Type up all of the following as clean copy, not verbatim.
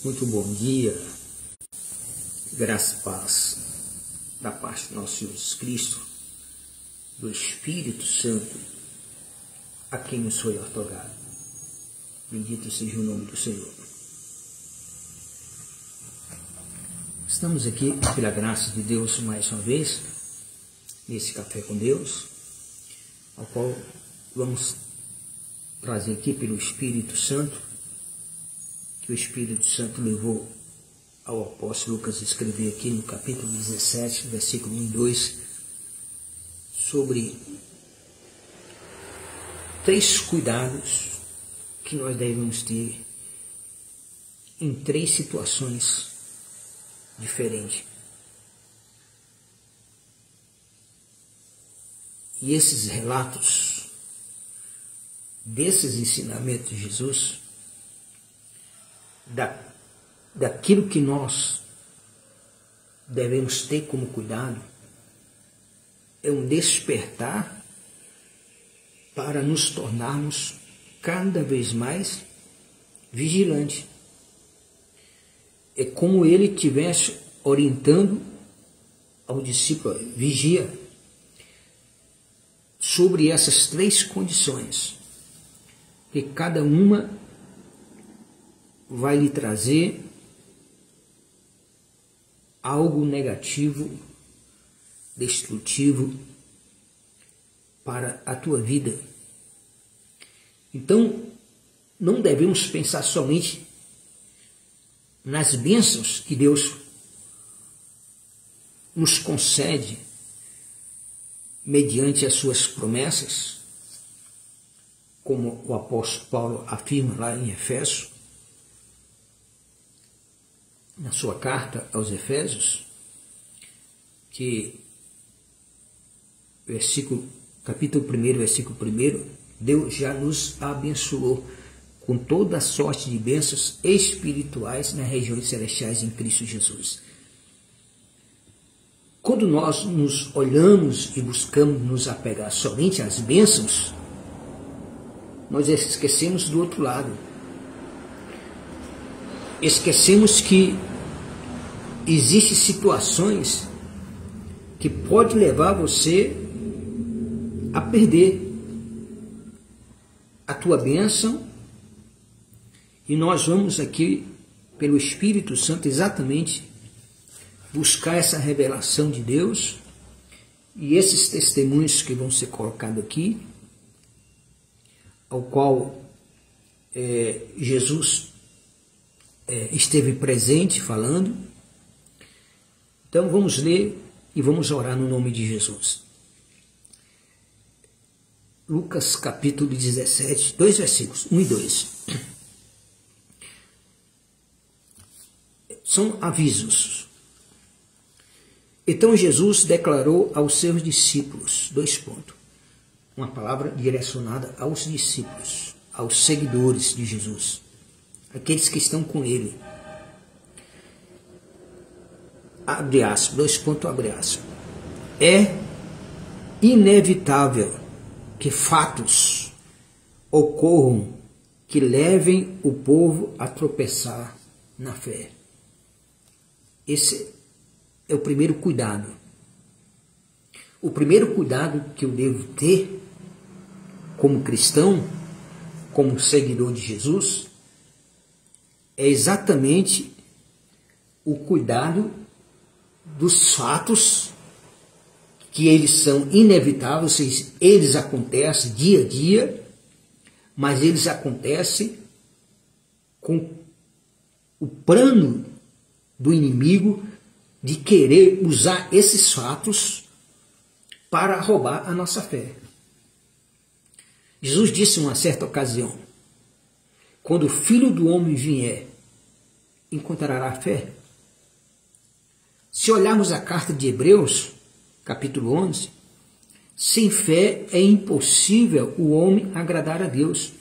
Muito bom dia, graça e paz da parte do nosso Jesus Cristo, do Espírito Santo, a quem nos foi otorgado. Bendito seja o nome do Senhor. Estamos aqui, pela graça de Deus, mais uma vez, nesse Café com Deus, ao qual vamos trazer aqui pelo Espírito Santo, que o Espírito Santo levou ao apóstolo Lucas escrever aqui no capítulo 17, versículo 1 e 2, sobre 3 cuidados que nós devemos ter em 3 situações diferentes. E esses relatos desses ensinamentos de Jesus, daquilo que nós devemos ter como cuidado, é um despertar para nos tornarmos cada vez mais vigilantes. É como ele estivesse orientando ao discípulo: vigia, sobre essas 3 condições, que cada uma vai lhe trazer algo negativo, destrutivo para a tua vida. Então, não devemos pensar somente nas bênçãos que Deus nos concede mediante as suas promessas, como o apóstolo Paulo afirma lá em Efésios, na sua carta aos Efésios, que capítulo 1, versículo 1, Deus já nos abençoou com toda a sorte de bênçãos espirituais nas regiões celestiais em Cristo Jesus. Quando nós nos olhamos e buscamos nos apegar somente às bênçãos, nós esquecemos do outro lado. Esquecemos que existem situações que podem levar você a perder a tua bênção, e nós vamos aqui, pelo Espírito Santo, exatamente buscar essa revelação de Deus e esses testemunhos que vão ser colocados aqui, ao qual Jesus esteve presente falando. Então vamos ler e vamos orar no nome de Jesus. Lucas capítulo 17, 2 versículos, 1 e 2. São avisos. Então Jesus declarou aos seus discípulos, 2 pontos, uma palavra direcionada aos discípulos, aos seguidores de Jesus, aqueles que estão com ele. Abre aspas, 2 pontos, abre aspas. É inevitável que fatos ocorram que levem o povo a tropeçar na fé. Esse é o primeiro cuidado. O primeiro cuidado que eu devo ter como cristão, como seguidor de Jesus, é exatamente o cuidado dos fatos, que eles são inevitáveis, eles acontecem dia a dia, mas eles acontecem com o plano do inimigo de querer usar esses fatos para roubar a nossa fé. Jesus disse em uma certa ocasião: quando o Filho do Homem vier, encontrará fé? Se olharmos a carta de Hebreus, capítulo 11, sem fé é impossível o homem agradar a Deus,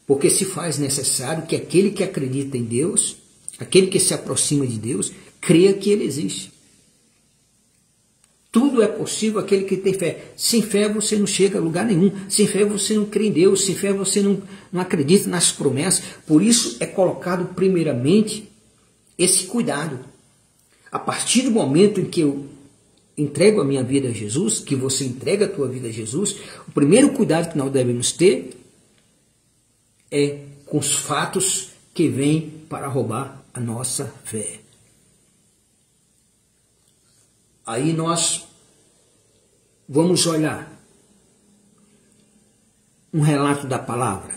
porque se faz necessário que aquele que acredita em Deus, aquele que se aproxima de Deus, creia que Ele existe. Tudo é possível aquele que tem fé. Sem fé você não chega a lugar nenhum. Sem fé você não crê em Deus. Sem fé você não acredita nas promessas. Por isso é colocado primeiramente esse cuidado. A partir do momento em que eu entrego a minha vida a Jesus, que você entrega a tua vida a Jesus, o primeiro cuidado que nós devemos ter é com os fatos que vêm para roubar a nossa fé. Aí nós vamos olhar um relato da palavra,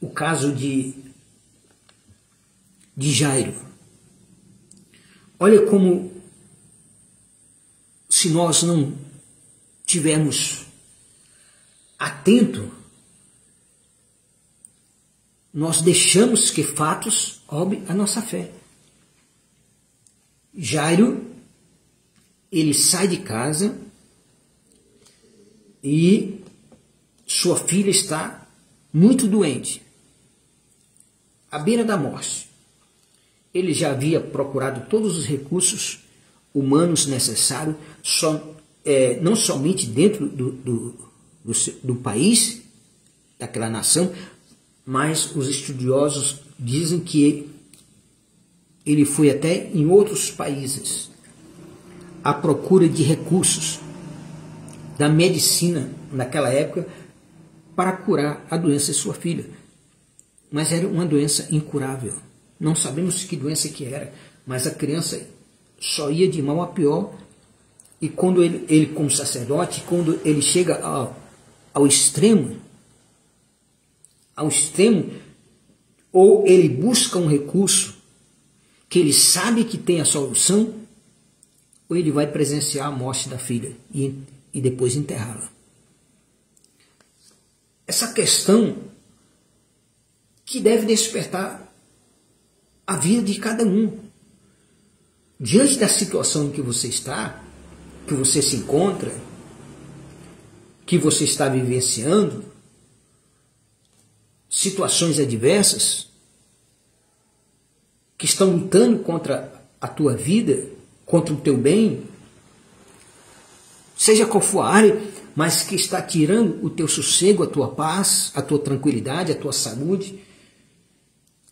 o caso de Jairo. Olha como, se nós não tivermos atento, nós deixamos que fatos roubem a nossa fé. Jairo, ele sai de casa e sua filha está muito doente, à beira da morte. Ele já havia procurado todos os recursos humanos necessários, não somente dentro do país, daquela nação, mas os estudiosos dizem que ele foi até em outros países à procura de recursos da medicina naquela época para curar a doença de sua filha. Mas era uma doença incurável. Não sabemos que doença que era, mas a criança só ia de mal a pior. E quando ele como sacerdote, quando ele chega ao extremo, ou ele busca um recurso que ele sabe que tem a solução, ou ele vai presenciar a morte da filha e depois enterrá-la. Essa questão que deve despertar a vida de cada um. Diante da situação em que você está, que você se encontra, que você está vivenciando, situações adversas que estão lutando contra a tua vida, contra o teu bem, seja qual for a área, mas que está tirando o teu sossego, a tua paz, a tua tranquilidade, a tua saúde,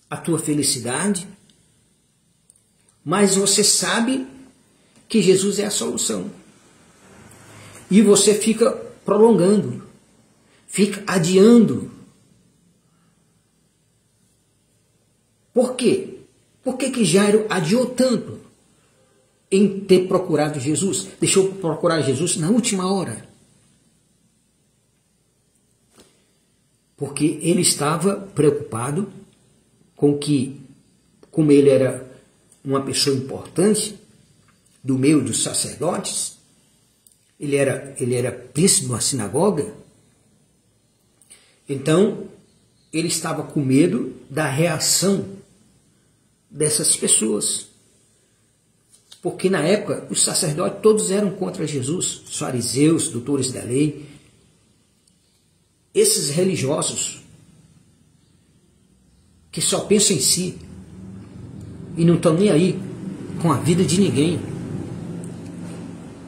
a tua felicidade. Mas você sabe que Jesus é a solução. E você fica prolongando, fica adiando. Por quê? Por que Jairo adiou tanto em ter procurado Jesus? Deixou procurar Jesus na última hora. Porque ele estava preocupado com que, como ele era uma pessoa importante do meio dos sacerdotes, ele era príncipe de uma sinagoga, então ele estava com medo da reação dessas pessoas. Porque na época os sacerdotes todos eram contra Jesus, os fariseus, doutores da lei, esses religiosos que só pensam em si e não estão nem aí com a vida de ninguém.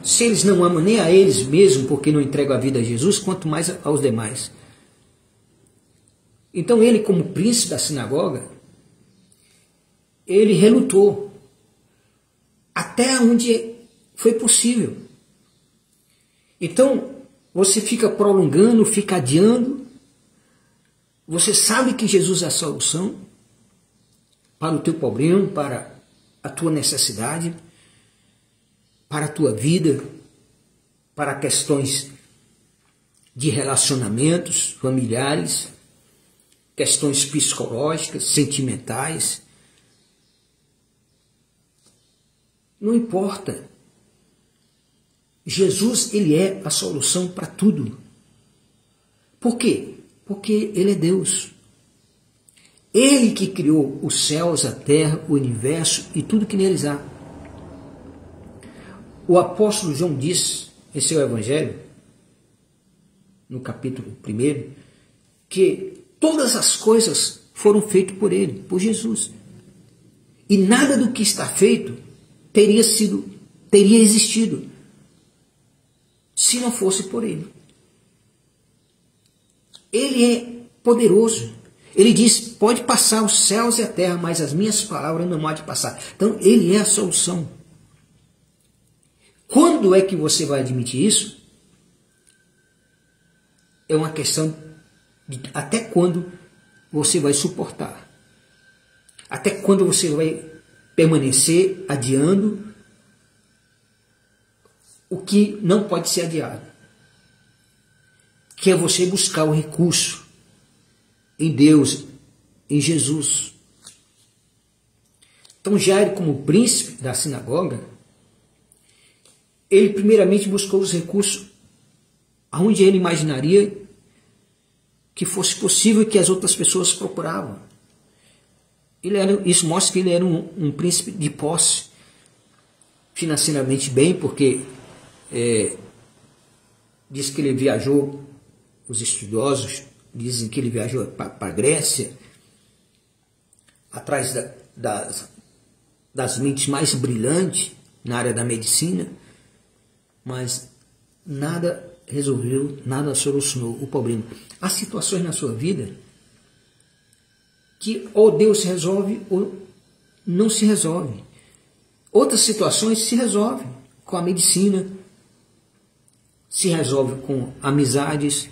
Se eles não amam nem a eles mesmos porque não entregam a vida a Jesus, quanto mais aos demais. Então ele, como príncipe da sinagoga, ele relutou até onde foi possível. Então você fica prolongando, fica adiando. Você sabe que Jesus é a solução para o teu problema, para a tua necessidade, para a tua vida, para questões de relacionamentos familiares, questões psicológicas, sentimentais. Não importa. Jesus, ele é a solução para tudo. Por quê? Porque ele é Deus. Ele que criou os céus, a terra, o universo e tudo que neles há. O apóstolo João diz, esse é o Evangelho, no capítulo 1, que todas as coisas foram feitas por ele, por Jesus. E nada do que está feito teria existido se não fosse por ele. Ele é poderoso. Ele diz, pode passar os céus e a terra, mas as minhas palavras não há de passar. Então, ele é a solução. Quando é que você vai admitir isso? É uma questão de até quando você vai suportar. Até quando você vai permanecer adiando o que não pode ser adiado. Que é você buscar o recurso em Deus, em Jesus. Então Jairo, como príncipe da sinagoga, ele primeiramente buscou os recursos aonde ele imaginaria que fosse possível que as outras pessoas procuravam. Isso mostra que ele era um príncipe de posse, financeiramente bem, porque diz que ele viajou, os estudiosos dizem que ele viajou para a Grécia, atrás das mentes mais brilhantes na área da medicina, mas nada resolveu, nada solucionou o problema. Há situações na sua vida que ou Deus resolve ou não se resolve. Outras situações se resolvem com a medicina, se resolve com amizades,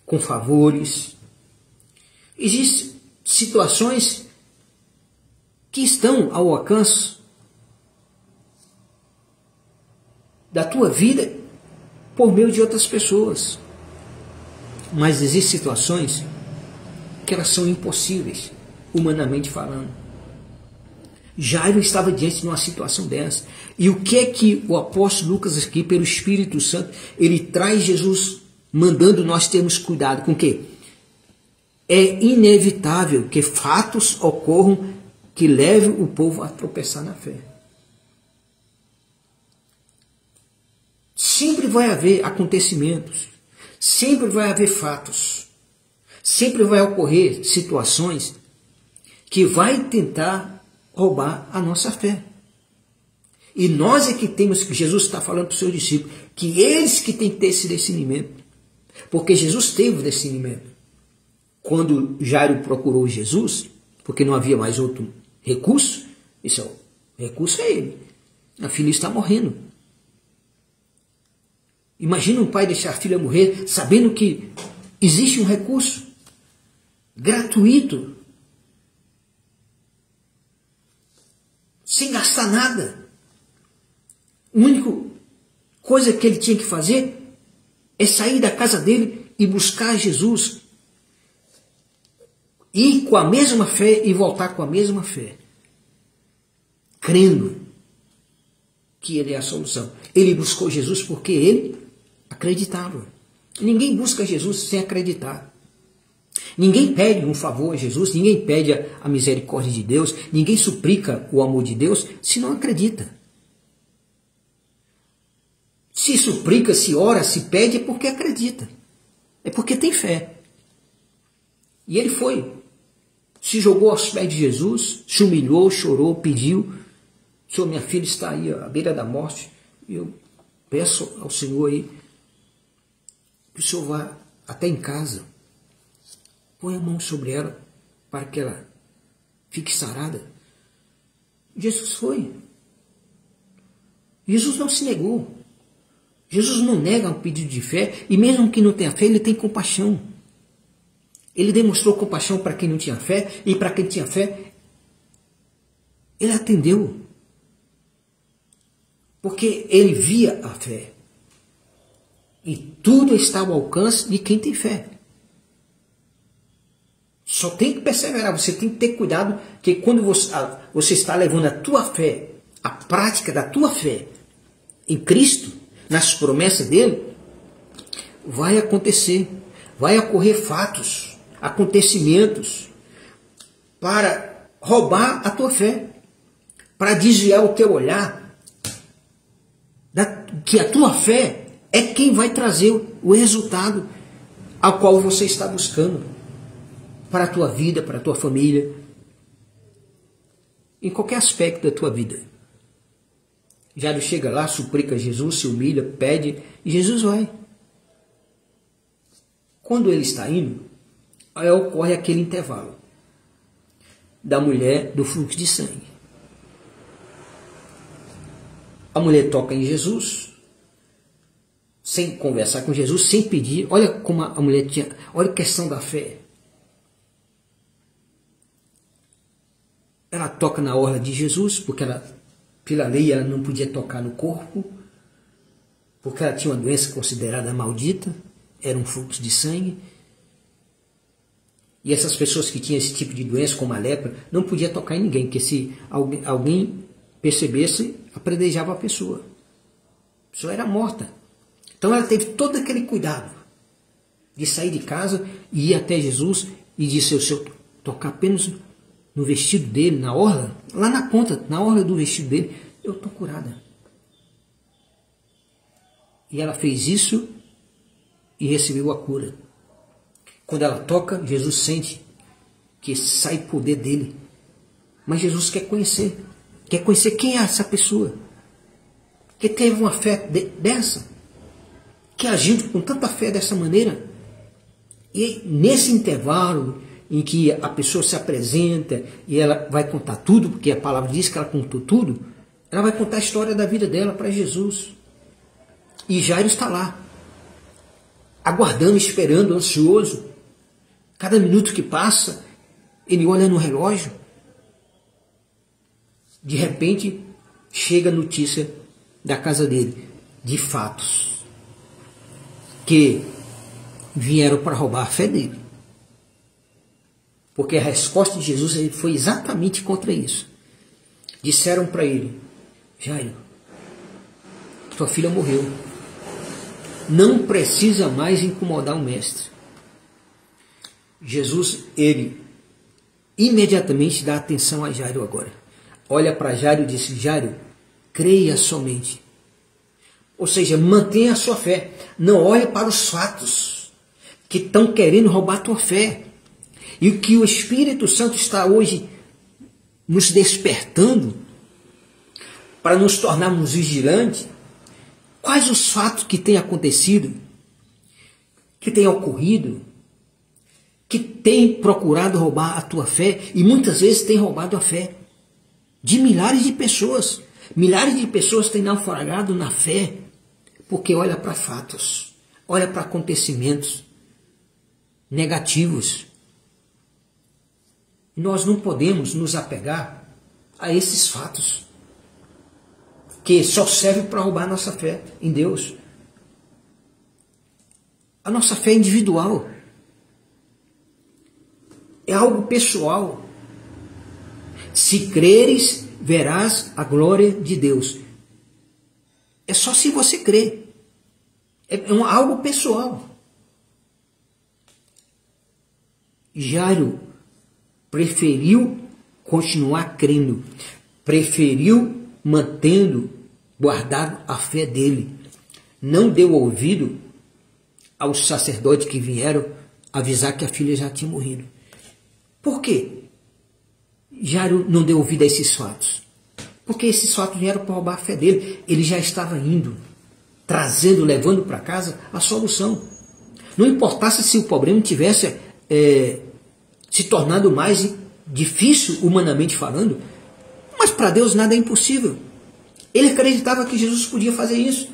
com favores. Existem situações que estão ao alcance da tua vida por meio de outras pessoas. Mas existem situações que elas são impossíveis, humanamente falando. Jairo estava diante de uma situação dessa. E o que é que o apóstolo Lucas aqui, pelo Espírito Santo, ele traz Jesus mandando nós termos cuidado com o quê? É inevitável que fatos ocorram que levem o povo a tropeçar na fé. Sempre vai haver acontecimentos, sempre vai haver fatos, sempre vai ocorrer situações que vai tentar roubar a nossa fé. E nós é que temos, que Jesus está falando para os seus discípulos, que eles que têm que ter esse discernimento. Porque Jesus teve o discernimento. Quando Jairo procurou Jesus, porque não havia mais outro recurso, isso, o recurso é ele. A filha está morrendo. Imagina um pai deixar a filha morrer sabendo que existe um recurso gratuito, sem gastar nada. A única coisa que ele tinha que fazer é sair da casa dele e buscar Jesus. Ir com a mesma fé e voltar com a mesma fé. Crendo que ele é a solução. Ele buscou Jesus porque ele acreditava. Ninguém busca Jesus sem acreditar. Ninguém pede um favor a Jesus, ninguém pede a misericórdia de Deus, ninguém suplica o amor de Deus se não acredita. Se suplica, se ora, se pede é porque acredita. É porque tem fé. E ele foi. Se jogou aos pés de Jesus, se humilhou, chorou, pediu. Senhor, minha filha está aí à beira da morte. E eu peço ao Senhor aí que o Senhor vá até em casa. Põe a mão sobre ela para que ela fique sarada. Jesus foi. Jesus não se negou. Jesus não nega um pedido de fé, e mesmo que não tenha fé, ele tem compaixão. Ele demonstrou compaixão para quem não tinha fé, e para quem tinha fé, ele atendeu. Porque ele via a fé. E tudo está ao alcance de quem tem fé. Só tem que perseverar, você tem que ter cuidado, que quando você está levando a tua fé, a prática da tua fé em Cristo, nas promessas dele, vai acontecer, vai ocorrer fatos, acontecimentos, para roubar a tua fé, para desviar o teu olhar, que a tua fé é quem vai trazer o resultado ao qual você está buscando, para a tua vida, para a tua família, em qualquer aspecto da tua vida. Jairo chega lá, suplica Jesus, se humilha, pede, e Jesus vai. Quando ele está indo, Aí ocorre aquele intervalo da mulher do fluxo de sangue. A mulher toca em Jesus, sem conversar com Jesus, sem pedir. Olha como a mulher tinha, olha a questão da fé. Ela toca na orla de Jesus, porque ela, pela lei, ela não podia tocar no corpo, porque ela tinha uma doença considerada maldita, era um fluxo de sangue. E essas pessoas que tinham esse tipo de doença, como a lepra, não podia tocar em ninguém, porque se alguém percebesse, apredejava a pessoa. A pessoa era morta. Então ela teve todo aquele cuidado de sair de casa e ir até Jesus e disse: se eu tocar apenas no vestido dele, na orla, lá na ponta, na orla do vestido dele, eu estou curada. E ela fez isso e recebeu a cura. Quando ela toca, Jesus sente que sai poder dele. Mas Jesus quer conhecer quem é essa pessoa, que teve uma fé dessa, que agiu com tanta fé dessa maneira. E nesse intervalo em que a pessoa se apresenta e ela vai contar tudo, porque a palavra diz que ela contou tudo, ela vai contar a história da vida dela para Jesus. E Jairo está lá, aguardando, esperando, ansioso. Cada minuto que passa, ele olha no relógio. De repente, chega a notícia da casa dele, de fatos que vieram para roubar a fé dele. Porque a resposta de Jesus foi exatamente contra isso. Disseram para ele: Jairo, tua filha morreu. Não precisa mais incomodar o mestre. Jesus, ele imediatamente dá atenção a Jairo agora. Olha para Jairo e diz: Jairo, creia somente. Ou seja, mantenha a sua fé. Não olhe para os fatos que estão querendo roubar a tua fé. E o que o Espírito Santo está hoje nos despertando para nos tornarmos vigilantes. Quais os fatos que têm acontecido, que têm ocorrido, que têm procurado roubar a tua fé e muitas vezes têm roubado a fé de milhares de pessoas. Milhares de pessoas têm naufragado na fé porque olha para fatos, olha para acontecimentos negativos. Nós não podemos nos apegar a esses fatos que só servem para roubar a nossa fé em Deus. A nossa fé é individual. É algo pessoal. Se creres, verás a glória de Deus. É só se você crer. É algo pessoal. Jairo preferiu continuar crendo. Preferiu mantendo guardado a fé dele. Não deu ouvido aos sacerdotes que vieram avisar que a filha já tinha morrido. Por quê? Jairo não deu ouvido a esses fatos. Porque esses fatos vieram para roubar a fé dele. Ele já estava indo, trazendo, levando para casa a solução. Não importasse se o problema tivesse se tornado mais difícil, humanamente falando, mas para Deus nada é impossível. Ele acreditava que Jesus podia fazer isso.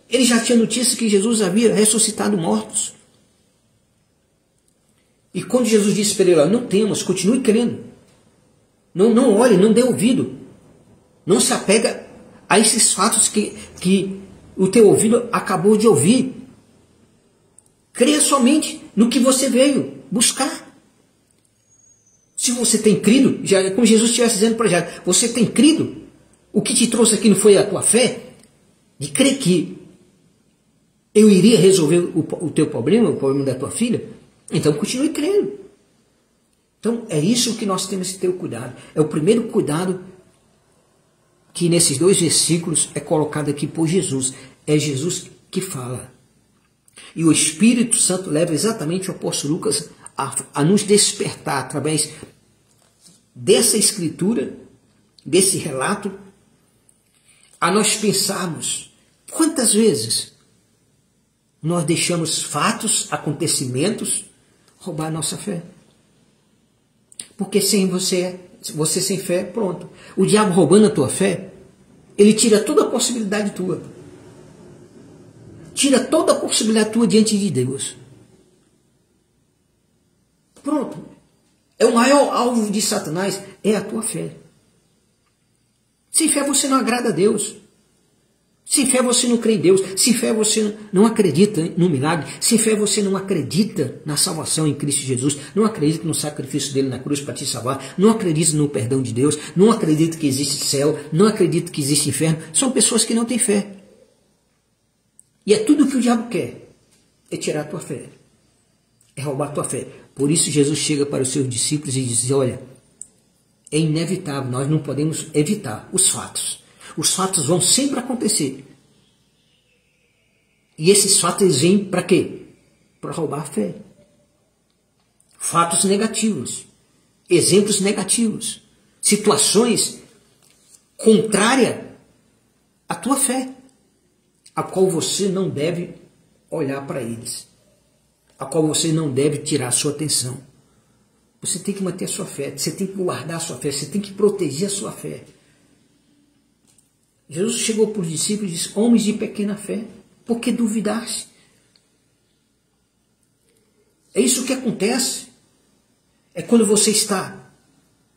Ele já tinha notícia que Jesus havia ressuscitado mortos. E quando Jesus disse para ele: não temas, continue crendo. Não olhe, não dê ouvido. Não se apega a esses fatos que o teu ouvido acabou de ouvir. Creia somente no que você veio buscar. Se você tem crido, já é como Jesus estivesse dizendo para Jairo: você tem crido? O que te trouxe aqui não foi a tua fé? De crer que eu iria resolver o teu problema, o problema da tua filha? Então continue crendo. Então é isso que nós temos que ter o cuidado. É o primeiro cuidado que nesses 2 versículos é colocado aqui por Jesus. É Jesus que fala. E o Espírito Santo leva exatamente o apóstolo Lucas a nos despertar através dessa escritura, desse relato, a nós pensarmos quantas vezes nós deixamos fatos, acontecimentos roubar a nossa fé. Porque sem você sem fé, pronto. O diabo roubando a tua fé, ele tira toda a possibilidade tua. Tira toda a possibilidade tua diante de Deus. Pronto. É o maior alvo de Satanás, é a tua fé. Sem fé você não agrada a Deus. Sem fé você não crê em Deus. Sem fé você não acredita no milagre. Sem fé você não acredita na salvação em Cristo Jesus. Não acredita no sacrifício dele na cruz para te salvar. Não acredita no perdão de Deus. Não acredita que existe céu. Não acredita que existe inferno. São pessoas que não têm fé. E é tudo o que o diabo quer. É tirar a tua fé. É roubar a tua fé. Por isso Jesus chega para os seus discípulos e diz, olha, é inevitável, nós não podemos evitar os fatos. Os fatos vão sempre acontecer. E esses fatos eles vêm para quê? Para roubar a fé. Fatos negativos. Exemplos negativos. Situações contrárias à tua fé. A qual você não deve olhar para eles. A qual você não deve tirar a sua atenção. Você tem que manter a sua fé. Você tem que guardar a sua fé. Você tem que proteger a sua fé. Jesus chegou para os discípulos e disse, homens de pequena fé, por que duvidaste? É isso que acontece. É quando você está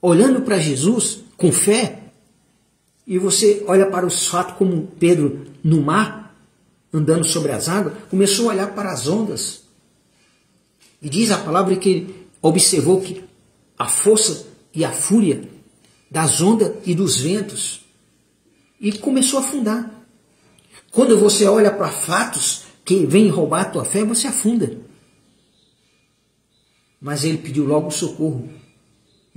olhando para Jesus com fé, e você olha para os fatos como Pedro no mar, andando sobre as águas, começou a olhar para as ondas. E diz a palavra que ele observou que a força e a fúria das ondas e dos ventos, e começou a afundar. Quando você olha para fatos que vêm roubar a tua fé, você afunda. Mas ele pediu logo socorro.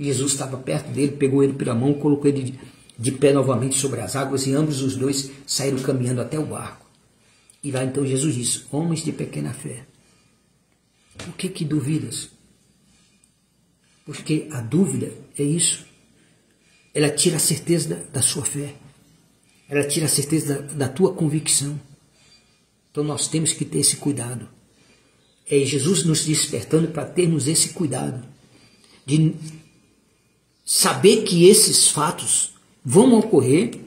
Jesus estava perto dele, pegou ele pela mão, colocou ele de pé novamente sobre as águas, e ambos os dois saíram caminhando até o barco. E lá então Jesus disse, homens de pequena fé, por que duvidas? Porque a dúvida é isso. Ela tira a certeza da sua fé. Ela tira a certeza da tua convicção. Então nós temos que ter esse cuidado. É Jesus nos despertando para termos esse cuidado. De saber que esses fatos vão ocorrer,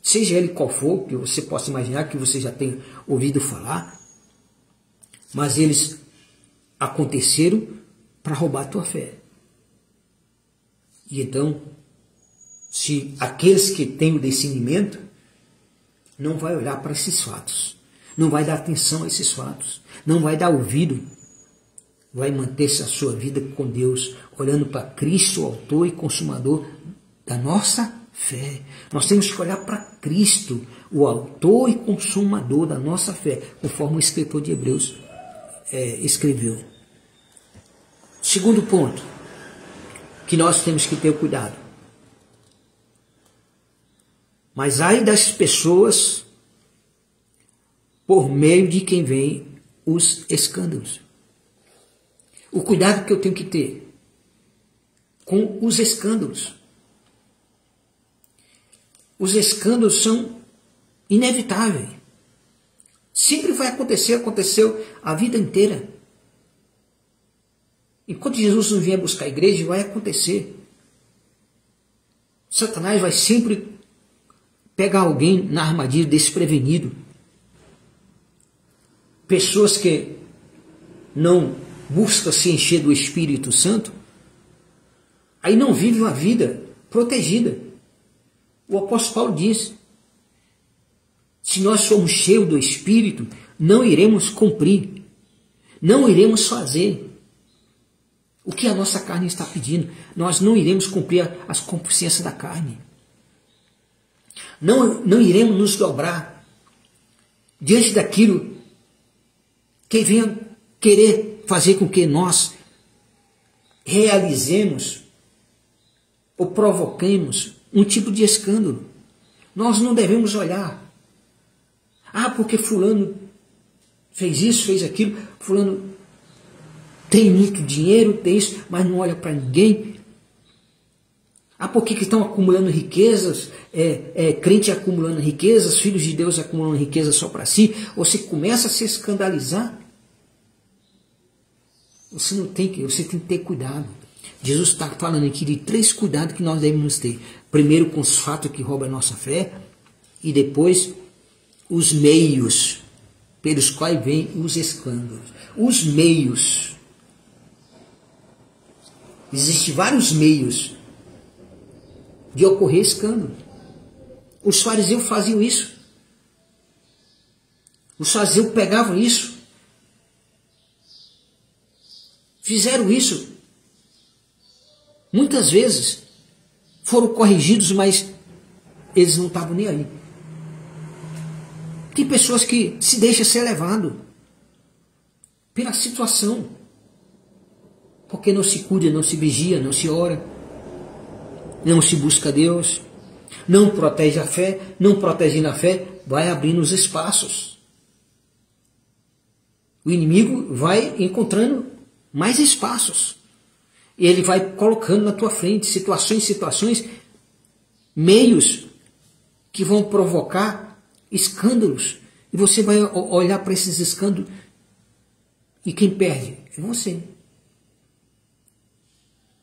seja ele qual for, que você possa imaginar, que você já tenha ouvido falar, mas eles aconteceram para roubar a tua fé. E então, se aqueles que têm o discernimento, não vai olhar para esses fatos, não vai dar atenção a esses fatos, não vai dar ouvido, vai manter-se a sua vida com Deus, olhando para Cristo, o autor e consumador da nossa fé. Nós temos que olhar para Cristo, o autor e consumador da nossa fé, conforme o escritor de Hebreus escreveu. Segundo ponto, que nós temos que ter cuidado. Mas ai das pessoas por meio de quem vem os escândalos. O cuidado que eu tenho que ter com os escândalos. Os escândalos são inevitáveis. Sempre vai acontecer, aconteceu a vida inteira. Enquanto Jesus não vier buscar a igreja, vai acontecer. Satanás vai sempre pegar alguém na armadilha desprevenido. Pessoas que não buscam se encher do Espírito Santo, aí não vivem uma vida protegida. O apóstolo Paulo diz, se nós somos cheios do Espírito, não iremos cumprir, não iremos fazer o que a nossa carne está pedindo. Nós não iremos cumprir as concupiscências da carne. Não iremos nos dobrar diante daquilo que venha querer fazer com que nós realizemos ou provoquemos um tipo de escândalo. Nós não devemos olhar. Porque fulano fez isso, fez aquilo, fulano tem muito dinheiro, tem isso, mas não olha para ninguém. Por que estão acumulando riquezas? Crente acumulando riquezas, filhos de Deus acumulando riquezas só para si. Você começa a se escandalizar. você tem que ter cuidado. Jesus está falando aqui de 3 cuidados que nós devemos ter. Primeiro, com os fatos que roubam a nossa fé, e depois os meios pelos quais vêm os escândalos. Os meios. Existem vários meios de ocorrer escândalo. Os fariseus faziam isso. Os fariseus pegavam isso. Fizeram isso. Muitas vezes foram corrigidos, mas eles não estavam nem aí. Tem pessoas que se deixam ser levado pela situação, porque não se cuida, não se vigia, não se ora, não se busca Deus, não protege a fé, não protegendo a fé, vai abrindo os espaços. O inimigo vai encontrando mais espaços. E ele vai colocando na tua frente situações, meios que vão provocar escândalos. E você vai olhar para esses escândalos e quem perde é você.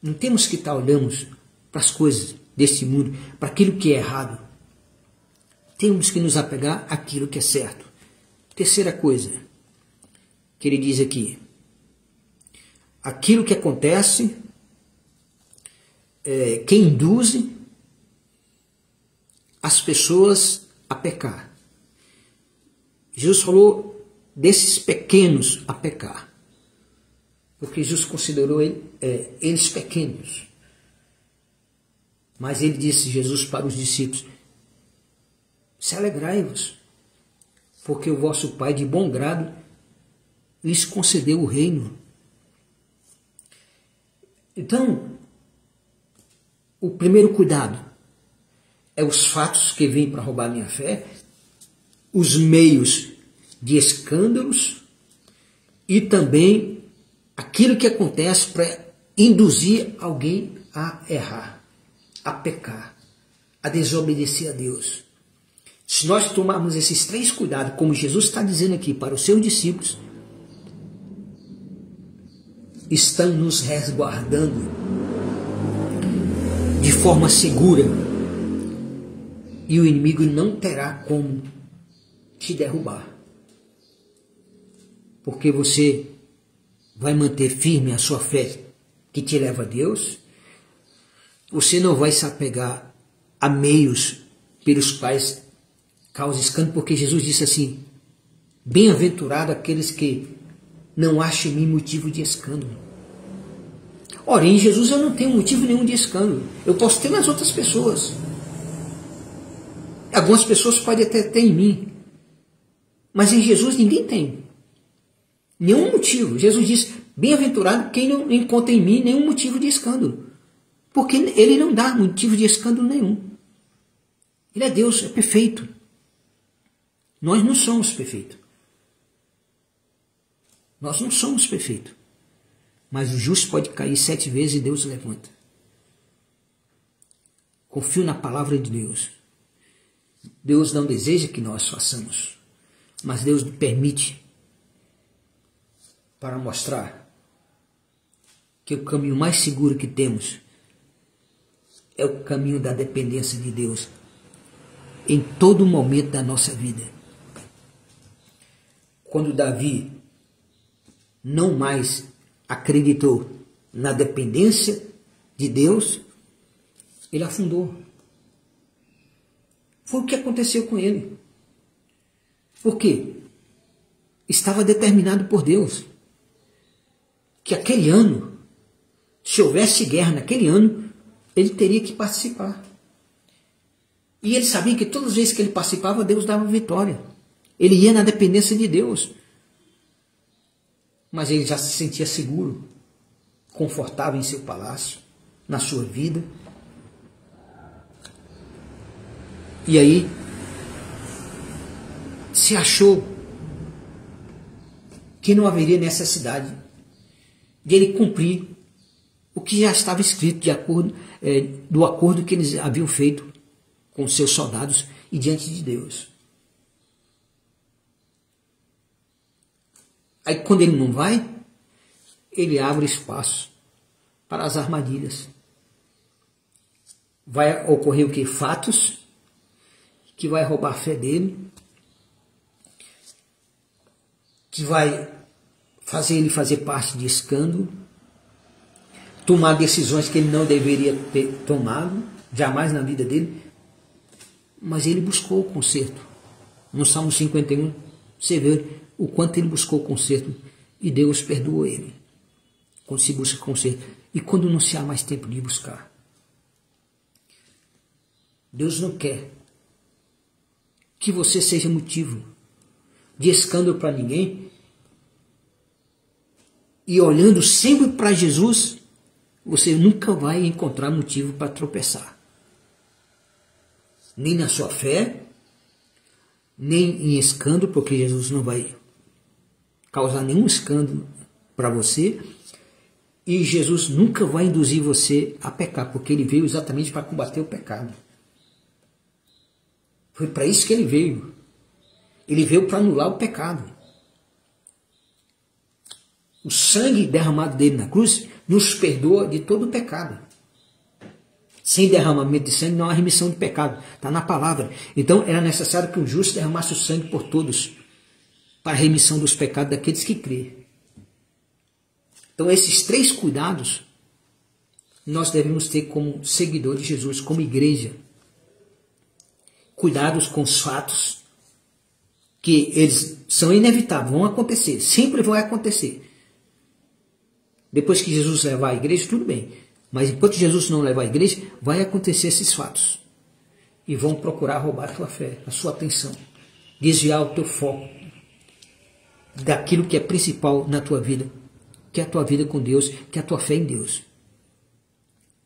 Não temos que estar olhando para as coisas deste mundo, para aquilo que é errado. Temos que nos apegar àquilo que é certo. Terceira coisa que ele diz aqui. Aquilo que acontece, que induz as pessoas a pecar. Jesus falou desses pequenos a pecar, porque Jesus considerou eles pequenos. Mas ele disse, Jesus, para os discípulos, se alegrai-vos, porque o vosso Pai de bom grado lhes concedeu o reino. Então, o primeiro cuidado é os fatos que vêm para roubar a minha fé, os meios de escândalos e também aquilo que acontece para induzir alguém a errar, a pecar, a desobedecer a Deus. Se nós tomarmos esses 3 cuidados, como Jesus está dizendo aqui para os seus discípulos, estão nos resguardando de forma segura e o inimigo não terá como te derrubar, porque você vai manter firme a sua fé que te leva a Deus. Você não vai se apegar a meios pelos quais causa escândalo, porque Jesus disse assim, bem-aventurado aqueles que não acham em mim motivo de escândalo. Ora, em Jesus eu não tenho motivo nenhum de escândalo. Eu posso ter nas outras pessoas. Algumas pessoas podem até ter em mim. Mas em Jesus ninguém tem. Nenhum motivo. Jesus diz, bem-aventurado quem não encontra em mim nenhum motivo de escândalo. Porque ele não dá motivo de escândalo nenhum. Ele é Deus, é perfeito. Nós não somos perfeitos. Nós não somos perfeitos. Mas o justo pode cair 7 vezes e Deus levanta. Confio na palavra de Deus. Deus não deseja que nós façamos, mas Deus permite para mostrar que o caminho mais seguro que temos é o caminho da dependência de Deus em todo momento da nossa vida. Quando Davi não mais acreditou na dependência de Deus, ele afundou. Foi o que aconteceu com ele. Por quê? Estava determinado por Deus que aquele ano, se houvesse guerra naquele ano, ele teria que participar. E ele sabia que todas as vezes que ele participava, Deus dava vitória. Ele ia na dependência de Deus. Mas ele já se sentia seguro, confortável em seu palácio, na sua vida. E aí, se achou que não haveria necessidade de ele cumprir o que já estava escrito do acordo que eles haviam feito com seus soldados e diante de Deus. Aí quando ele não vai, ele abre espaço para as armadilhas. Vai ocorrer o que? Fatos que vai roubar a fé dele, que vai fazer ele fazer parte de escândalo, tomar decisões que ele não deveria ter tomado, jamais na vida dele, mas ele buscou o conserto. No Salmo 51, você vê o quanto ele buscou o conserto e Deus perdoou ele. Quando se busca conserto e quando não se há mais tempo de buscar. Deus não quer que você seja motivo de escândalo para ninguém e olhando sempre para Jesus, você nunca vai encontrar motivo para tropeçar. Nem na sua fé, nem em escândalo, porque Jesus não vai causar nenhum escândalo para você. E Jesus nunca vai induzir você a pecar, porque ele veio exatamente para combater o pecado. Foi para isso que ele veio. Ele veio para anular o pecado. O sangue derramado dele na cruz nos perdoa de todo o pecado. Sem derramamento de sangue não há remissão de pecado. Está na palavra. Então era necessário que o justo derramasse o sangue por todos, para a remissão dos pecados daqueles que crêem. Então esses 3 cuidados nós devemos ter como seguidor de Jesus, como igreja. Cuidados com os fatos, que eles são inevitáveis, vão acontecer, sempre vão acontecer. Depois que Jesus levar a igreja, tudo bem. Mas enquanto Jesus não levar a igreja, vai acontecer esses fatos. E vão procurar roubar a tua fé, a sua atenção. Desviar o teu foco daquilo que é principal na tua vida, que é a tua vida com Deus, que é a tua fé em Deus.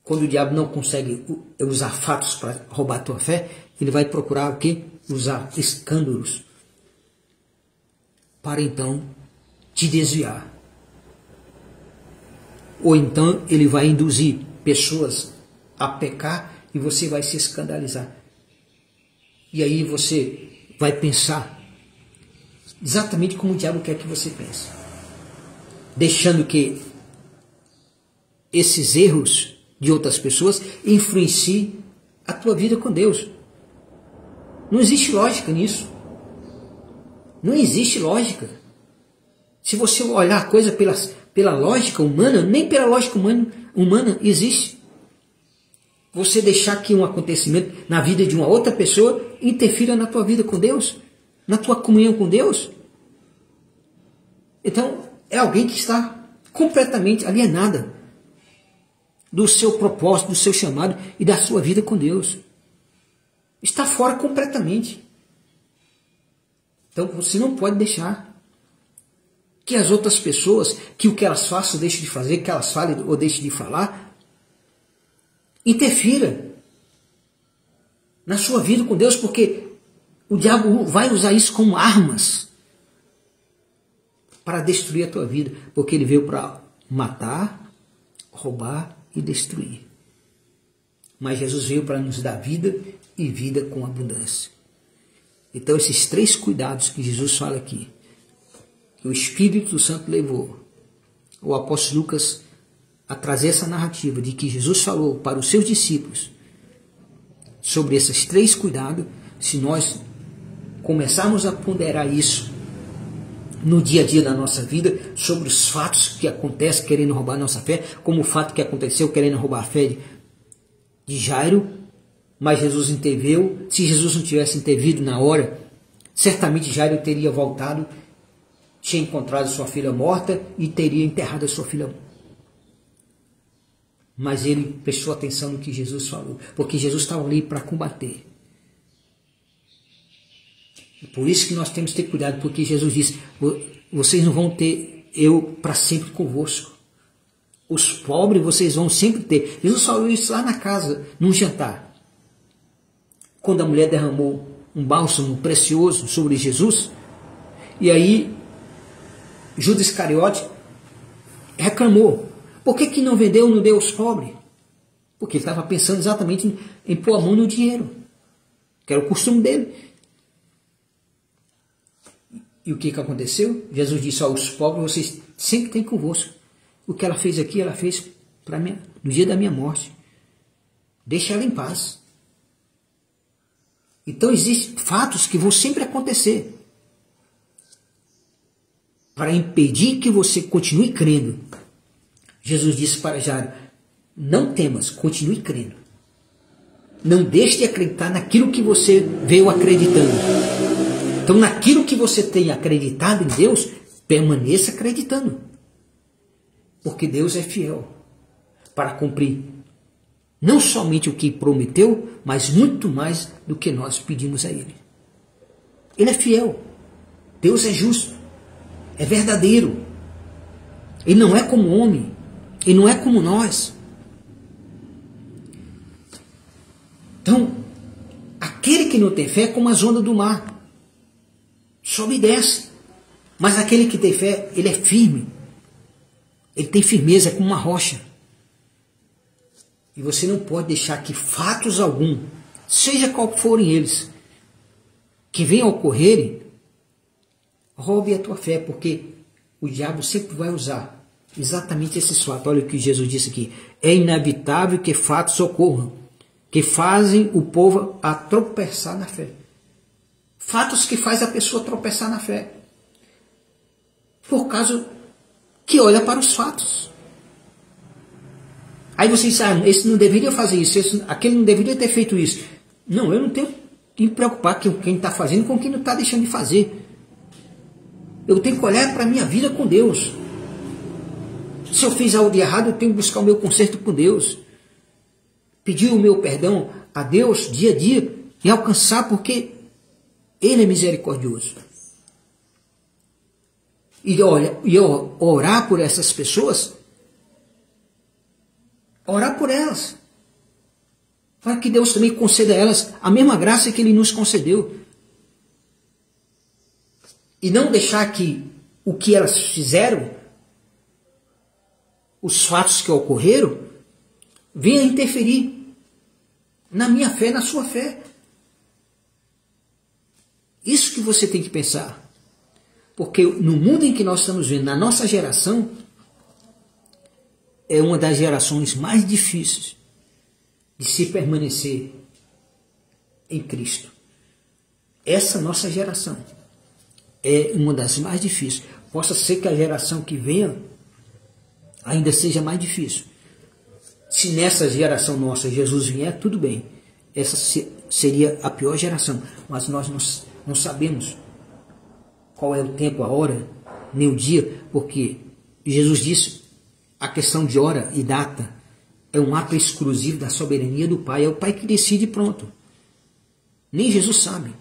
Quando o diabo não consegue usar fatos para roubar a tua fé, ele vai procurar o quê? Usar escândalos para então te desviar. Ou então ele vai induzir pessoas a pecar e você vai se escandalizar. E aí você vai pensar exatamente como o diabo quer que você pense. Deixando que esses erros de outras pessoas influenciem a tua vida com Deus. Não existe lógica nisso. Não existe lógica. Se você olhar a coisa pela lógica humana, nem pela lógica humana existe. Você deixar que um acontecimento na vida de uma outra pessoa interfira na tua vida com Deus, na tua comunhão com Deus. Então, é alguém que está completamente alienada do seu propósito, do seu chamado e da sua vida com Deus. Está fora completamente. Então, você não pode deixar que as outras pessoas, que o que elas façam ou deixem de fazer, que elas falem ou deixem de falar, interfira na sua vida com Deus, porque o diabo vai usar isso como armas para destruir a tua vida, porque ele veio para matar, roubar e destruir. Mas Jesus veio para nos dar vida e vida com abundância. Então esses 3 cuidados que Jesus fala aqui, que o Espírito Santo levou o apóstolo Lucas a trazer essa narrativa de que Jesus falou para os seus discípulos sobre esses 3 cuidados, se nós começarmos a ponderar isso no dia a dia da nossa vida, sobre os fatos que acontecem querendo roubar a nossa fé, como o fato que aconteceu querendo roubar a fé de Jairo, mas Jesus interveio. Se Jesus não tivesse intervido na hora, certamente Jairo teria voltado, tinha encontrado sua filha morta e teria enterrado a sua filha. Mas ele prestou atenção no que Jesus falou, porque Jesus estava ali para combater. Por isso que nós temos que ter cuidado, porque Jesus disse, vocês não vão ter eu para sempre convosco. Os pobres vocês vão sempre ter. Jesus falou isso lá na casa, num jantar. Quando a mulher derramou um bálsamo precioso sobre Jesus, e aí Judas Iscariote reclamou. Por que não vendeu, não deu aos pobres? Porque ele estava pensando exatamente em pôr a mão no dinheiro, que era o costume dele. E o que aconteceu? Jesus disse, os pobres vocês sempre têm convosco. O que ela fez aqui, ela fez para mim no dia da minha morte. Deixa ela em paz. Então existem fatos que vão sempre acontecer para impedir que você continue crendo. Jesus disse para Jairo: não temas, continue crendo. Não deixe de acreditar naquilo que você veio acreditando. Então, naquilo que você tem acreditado em Deus, permaneça acreditando. Porque Deus é fiel para cumprir não somente o que prometeu, mas muito mais do que nós pedimos a Ele. Ele é fiel. Deus é justo. É verdadeiro. Ele não é como homem. Ele não é como nós. Então, aquele que não tem fé é como as ondas do mar. Sobe e desce. Mas aquele que tem fé, ele é firme. Ele tem firmeza, é como uma rocha. E você não pode deixar que fatos algum, seja qual forem eles, que venham a ocorrerem, roube a tua fé, porque o diabo sempre vai usar exatamente esses fatos. Olha o que Jesus disse aqui: é inevitável que fatos ocorram, que fazem o povo a tropeçar na fé. Fatos que fazem a pessoa tropeçar na fé. Por causa que olha para os fatos. Aí você diz: esse não deveria fazer isso, aquele não deveria ter feito isso. Não, eu não tenho que me preocupar com quem está fazendo, com quem não está deixando de fazer. Eu tenho que olhar para a minha vida com Deus. Se eu fiz algo de errado, eu tenho que buscar o meu conserto com Deus. Pedir o meu perdão a Deus dia a dia e alcançar, porque Ele é misericordioso. E olha, orar por essas pessoas, orar por elas, para que Deus também conceda a elas a mesma graça que Ele nos concedeu. E não deixar que o que elas fizeram, os fatos que ocorreram, venha interferir na minha fé, na sua fé. Isso que você tem que pensar. Porque no mundo em que nós estamos vivendo, na nossa geração, é uma das gerações mais difíceis de se permanecer em Cristo. Essa nossa geração é uma das mais difíceis. Possa ser que a geração que venha ainda seja mais difícil. Se nessa geração nossa Jesus vier, tudo bem. Essa seria a pior geração. Mas nós não sabemos qual é o tempo, a hora, nem o dia, porque Jesus disse: a questão de hora e data é um ato exclusivo da soberania do Pai. É o Pai que decide, pronto. Nem Jesus sabe.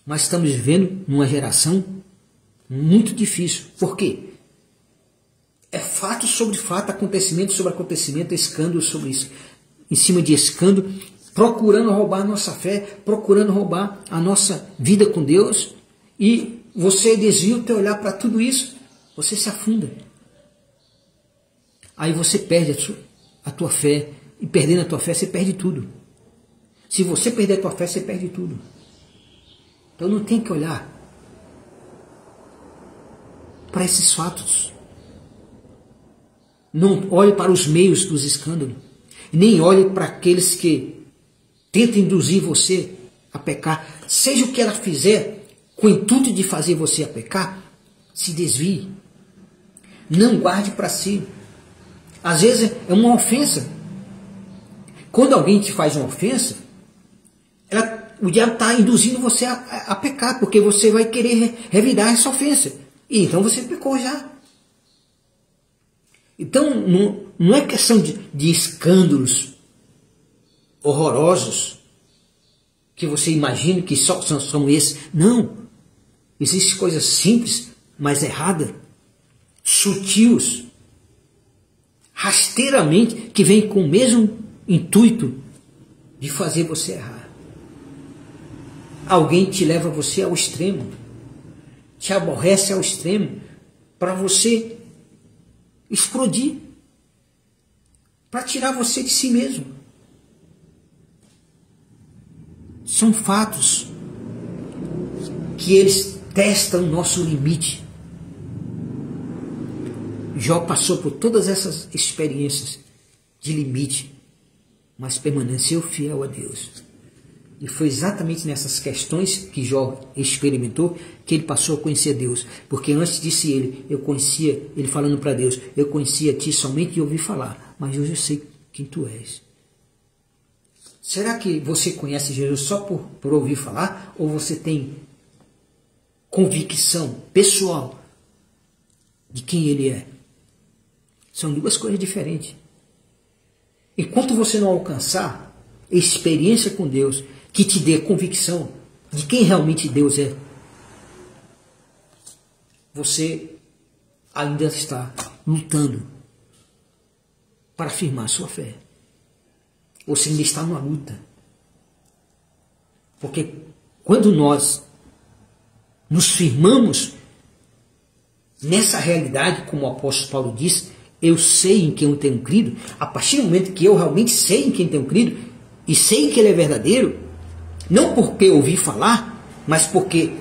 Mas estamos vivendo numa geração muito difícil. Por quê? É fato sobre fato, acontecimento sobre acontecimento, escândalo sobre isso, em cima de escândalo, procurando roubar a nossa fé, procurando roubar a nossa vida com Deus. E você desvia o teu olhar para tudo isso, você se afunda. Aí você perde a tua fé, e perdendo a tua fé, você perde tudo. Se você perder a tua fé, você perde tudo. Então não tem que olhar para esses fatos. Não olhe para os meios dos escândalos. Nem olhe para aqueles que tentam induzir você a pecar. Seja o que ela fizer, com o intuito de fazer você a pecar, se desvie. Não guarde para si. Às vezes é uma ofensa. Quando alguém te faz uma ofensa, o diabo está induzindo você a pecar, porque você vai querer revidar essa ofensa. E então você pecou já. Então não é questão de escândalos horrorosos que você imagine que só são esses. Não. Existem coisas simples, mas erradas, sutis, rasteiramente, que vêm com o mesmo intuito de fazer você errar. Alguém te leva você ao extremo, te aborrece ao extremo, para você explodir, para tirar você de si mesmo. São fatos que eles testam o nosso limite. Jó passou por todas essas experiências de limite, mas permaneceu fiel a Deus. E foi exatamente nessas questões que Jó experimentou que ele passou a conhecer Deus. Porque antes disse ele falando para Deus, eu conhecia ti somente de ouvir falar, mas hoje eu sei quem tu és. Será que você conhece Jesus só por ouvir falar? Ou você tem convicção pessoal de quem ele é? São duas coisas diferentes. Enquanto você não alcançar experiência com Deus, que te dê convicção de quem realmente Deus é, você ainda está lutando para afirmar sua fé. Você ainda está numa luta. Porque quando nós nos firmamos nessa realidade, como o apóstolo Paulo disse, eu sei em quem eu tenho crido, a partir do momento que eu realmente sei em quem tenho crido, e sei que ele é verdadeiro, não porque ouvi falar, mas porque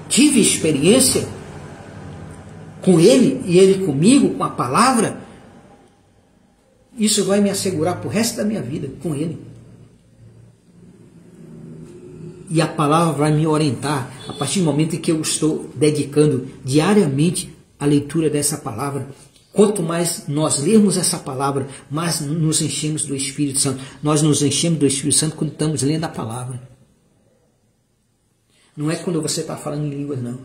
tive experiência com ele e ele comigo, com a palavra, isso vai me assegurar para o resto da minha vida com ele. E a palavra vai me orientar a partir do momento em que eu estou dedicando diariamente a leitura dessa palavra. Quanto mais nós lermos essa palavra, mais nos enchemos do Espírito Santo. Nós nos enchemos do Espírito Santo quando estamos lendo a palavra. Não é quando você está falando em línguas, não.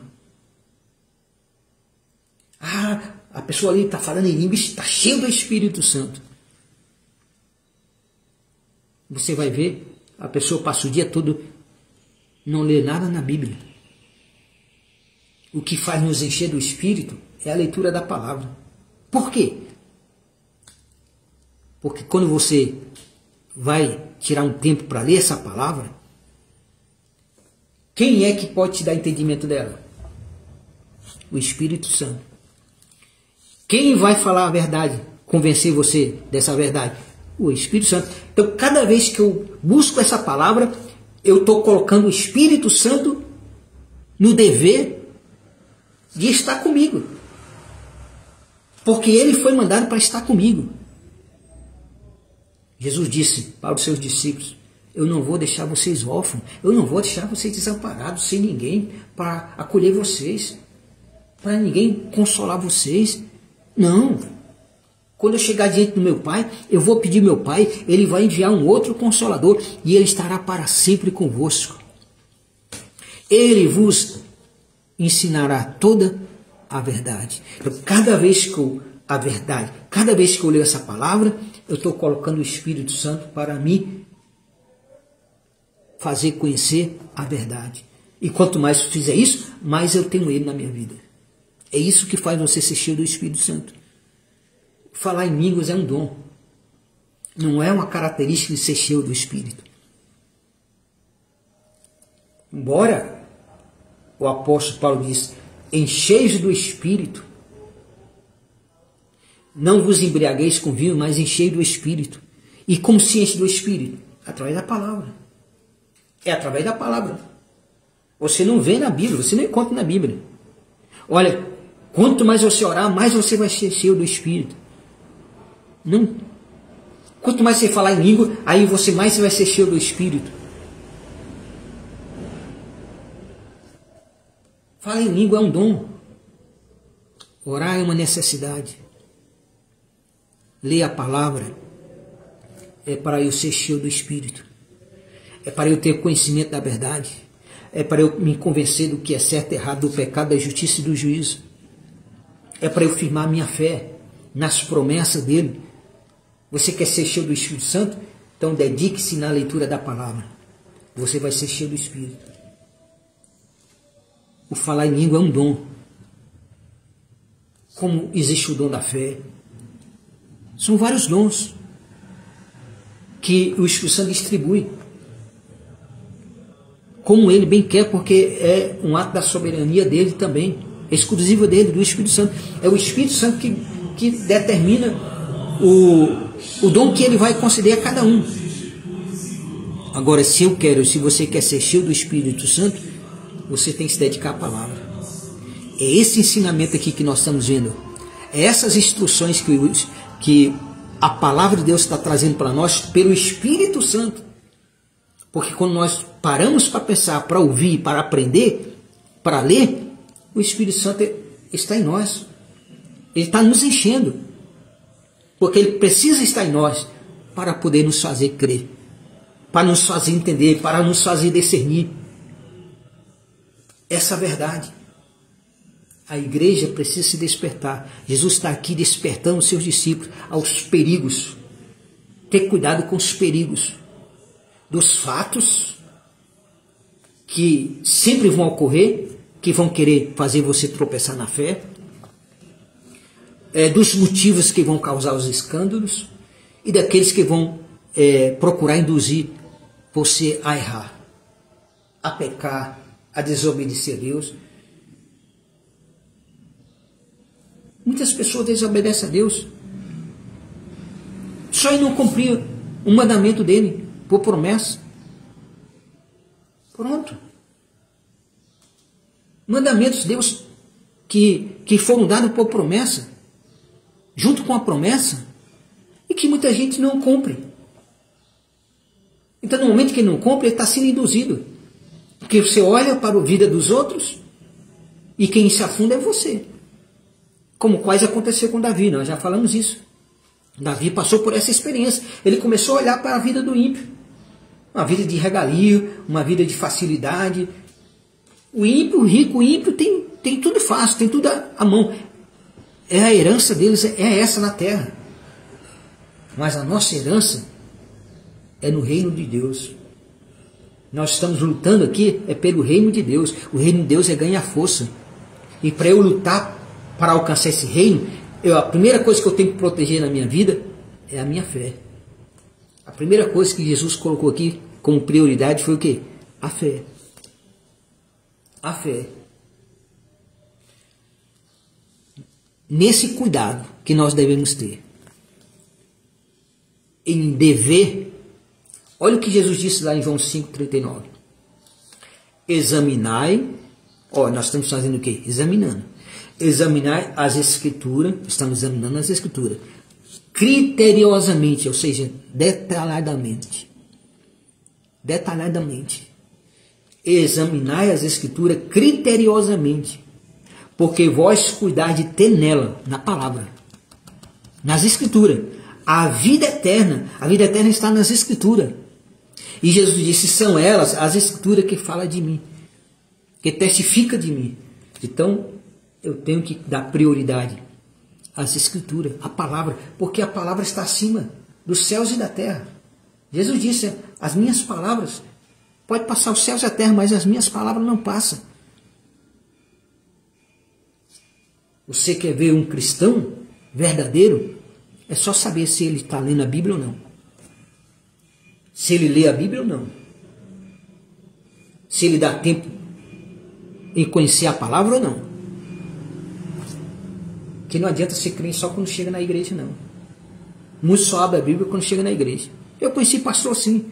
Ah, a pessoa ali está falando em línguas, está cheio do Espírito Santo. Você vai ver, a pessoa passa o dia todo, não lê nada na Bíblia. O que faz nos encher do Espírito é a leitura da palavra. Por quê? Porque quando você vai tirar um tempo para ler essa palavra, quem é que pode te dar entendimento dela? O Espírito Santo. Quem vai falar a verdade, convencer você dessa verdade? O Espírito Santo. Então, cada vez que eu busco essa palavra, eu estou colocando o Espírito Santo no dever de estar comigo. Porque ele foi mandado para estar comigo. Jesus disse para os seus discípulos, eu não vou deixar vocês órfãos, eu não vou deixar vocês desamparados, sem ninguém para acolher vocês, para ninguém consolar vocês. Não. Quando eu chegar diante do meu Pai, eu vou pedir ao meu Pai, ele vai enviar um outro Consolador e ele estará para sempre convosco. Ele vos ensinará toda a verdade. Então, cada vez que eu leio essa palavra, eu estou colocando o Espírito Santo para me fazer conhecer a verdade. E quanto mais eu fizer isso, mais eu tenho ele na minha vida. É isso que faz você ser cheio do Espírito Santo. Falar em línguas é um dom. Não é uma característica de ser cheio do Espírito. Embora o apóstolo Paulo diz, encheis do Espírito, não vos embriagueis com vinho, mas enchei do Espírito. E como se enche do Espírito? Através da palavra. É através da palavra. Você não vê na Bíblia, você não encontra na Bíblia. Olha, quanto mais você orar, mais você vai ser cheio do Espírito. Não. Quanto mais você falar em língua, aí você mais vai ser cheio do Espírito. Falar em língua é um dom. Orar é uma necessidade. Ler a palavra é para eu ser cheio do Espírito. É para eu ter conhecimento da verdade. É para eu me convencer do que é certo e errado, do pecado, da justiça e do juízo. É para eu firmar minha fé nas promessas dele. Você quer ser cheio do Espírito Santo? Então dedique-se na leitura da palavra. Você vai ser cheio do Espírito. O falar em língua é um dom. Como existe o dom da fé. São vários dons que o Espírito Santo distribui. Como ele bem quer, porque é um ato da soberania dele também. Exclusiva dele, do Espírito Santo. É o Espírito Santo que determina o dom que ele vai conceder a cada um. Agora, se você quer ser cheio do Espírito Santo, você tem que se dedicar à palavra. É esse ensinamento aqui que nós estamos vendo. É essas instruções que a palavra de Deus está trazendo para nós pelo Espírito Santo. Porque quando nós paramos para pensar, para ouvir, para aprender, para ler, o Espírito Santo está em nós. Ele está nos enchendo. Porque ele precisa estar em nós para poder nos fazer crer, para nos fazer entender, para nos fazer discernir essa verdade. A igreja precisa se despertar. Jesus está aqui despertando os seus discípulos aos perigos. Ter cuidado com os perigos dos fatos que sempre vão ocorrer, que vão querer fazer você tropeçar na fé, dos motivos que vão causar os escândalos e daqueles que vão procurar induzir você a errar, a pecar, a desobedecer a Deus. Muitas pessoas desobedecem a Deus só em não cumprir um mandamento dele por promessa. Pronto. Mandamentos de Deus que foram dados por promessa, junto com a promessa, e que muita gente não cumpre. Então, no momento que ele não cumpre, ele está sendo induzido. Porque você olha para a vida dos outros e quem se afunda é você. Como quase aconteceu com Davi, nós já falamos isso. Davi passou por essa experiência. Ele começou a olhar para a vida do ímpio. Uma vida de regalia, uma vida de facilidade. O ímpio, o rico, o ímpio tem tudo fácil, tem tudo à mão. A herança deles é essa na terra. Mas a nossa herança é no reino de Deus. Nós estamos lutando aqui pelo reino de Deus. O reino de Deus é ganhar força. E para eu lutar para alcançar esse reino, a primeira coisa que eu tenho que proteger na minha vida é a minha fé. A primeira coisa que Jesus colocou aqui como prioridade foi o quê? A fé. A fé. Nesse cuidado que nós devemos ter, em dever, olha o que Jesus disse lá em João 5,39. Examinai, nós estamos fazendo o quê? Examinando. Examinai as Escrituras, estamos examinando as Escrituras, criteriosamente, ou seja, detalhadamente. Detalhadamente. Examinai as Escrituras criteriosamente, porque vós cuidais de ter nela, na palavra, nas Escrituras, a vida eterna. A vida eterna está nas Escrituras. E Jesus disse, são elas as Escrituras que falam de mim, que testificam de mim. Então, eu tenho que dar prioridade às Escrituras, à palavra, porque a palavra está acima dos céus e da terra. Jesus disse, as minhas palavras, pode passar os céus e a terra, mas as minhas palavras não passam. Você quer ver um cristão verdadeiro? É só saber se ele está lendo a Bíblia ou não. Se ele lê a Bíblia ou não. Se ele dá tempo em conhecer a palavra ou não. Que não adianta ser crente só quando chega na igreja, não. Muitos só abrem a Bíblia quando chega na igreja. Eu conheci pastor assim.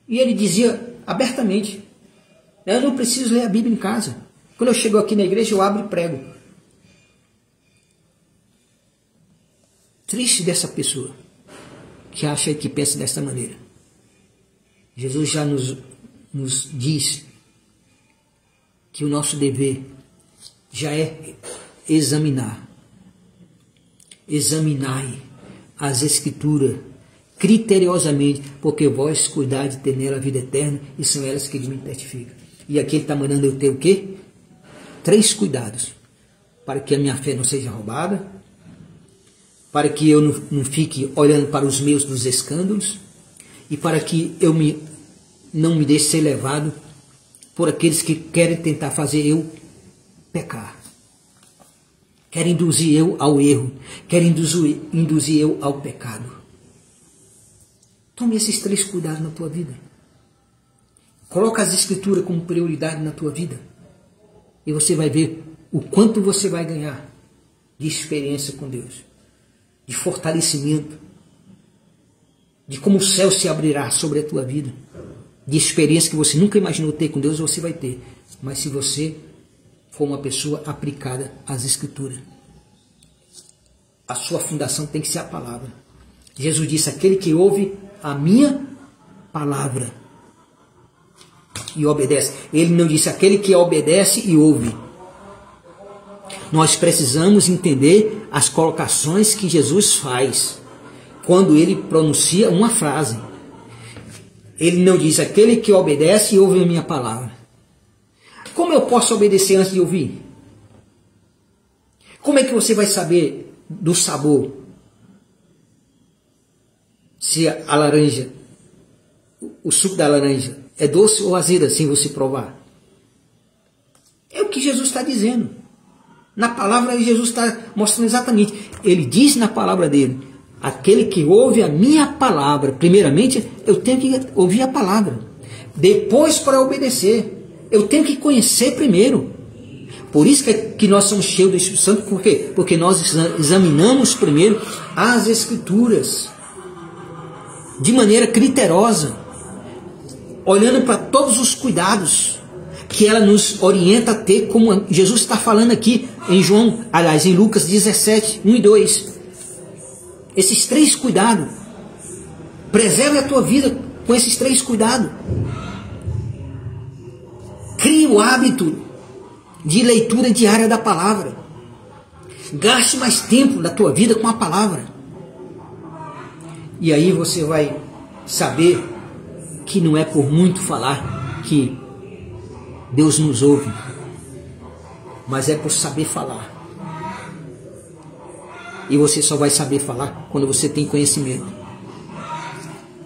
E ele dizia abertamente, eu não preciso ler a Bíblia em casa. Quando eu chego aqui na igreja, eu abro e prego. Triste dessa pessoa que acha e que pensa dessa maneira. Jesus já nos diz que o nosso dever já é examinar. Examinai as Escrituras criteriosamente, porque vós cuidais de ter nela a vida eterna, e são elas que me testificam. E aqui ele está mandando eu ter o quê? 3 cuidados, para que a minha fé não seja roubada, para que eu não fique olhando para os meios dos escândalos, e para que eu não me deixe ser levado por aqueles que querem tentar fazer eu pecar. Querem induzir eu ao erro, querem induzir eu ao pecado. Tome esses 3 cuidados na tua vida. Coloca as Escrituras como prioridade na tua vida. E você vai ver o quanto você vai ganhar de experiência com Deus, de fortalecimento, de como o céu se abrirá sobre a tua vida, de experiência que você nunca imaginou ter com Deus, você vai ter. Mas se você for uma pessoa aplicada às Escrituras. a sua fundação tem que ser a palavra. Jesus disse, aquele que ouve a minha palavra e obedece. Ele não disse, aquele que obedece e ouve. Nós precisamos entender as colocações que Jesus faz quando ele pronuncia uma frase. Ele não diz, aquele que obedece e ouve a minha palavra. Como eu posso obedecer antes de ouvir? Como é que você vai saber do sabor? Se a laranja, o suco da laranja é doce ou azeda sem você provar? É o que Jesus está dizendo. Na palavra Jesus está mostrando exatamente. Ele diz na palavra dele, aquele que ouve a minha palavra. Primeiramente, eu tenho que ouvir a palavra. Depois, para obedecer, eu tenho que conhecer primeiro. Por isso que nós somos cheios do Espírito Santo. Por quê? Porque nós examinamos primeiro as Escrituras de maneira criteriosa, olhando para todos os cuidados que ela nos orienta a ter, como Jesus está falando aqui em Lucas 17, 1 e 2. Esses 3 cuidados. Preserve a tua vida com esses 3 cuidados. Crie o hábito de leitura diária da palavra. Gaste mais tempo da tua vida com a palavra. E aí você vai saber que não é por muito falar que Deus nos ouve, mas é por saber falar. E você só vai saber falar quando você tem conhecimento,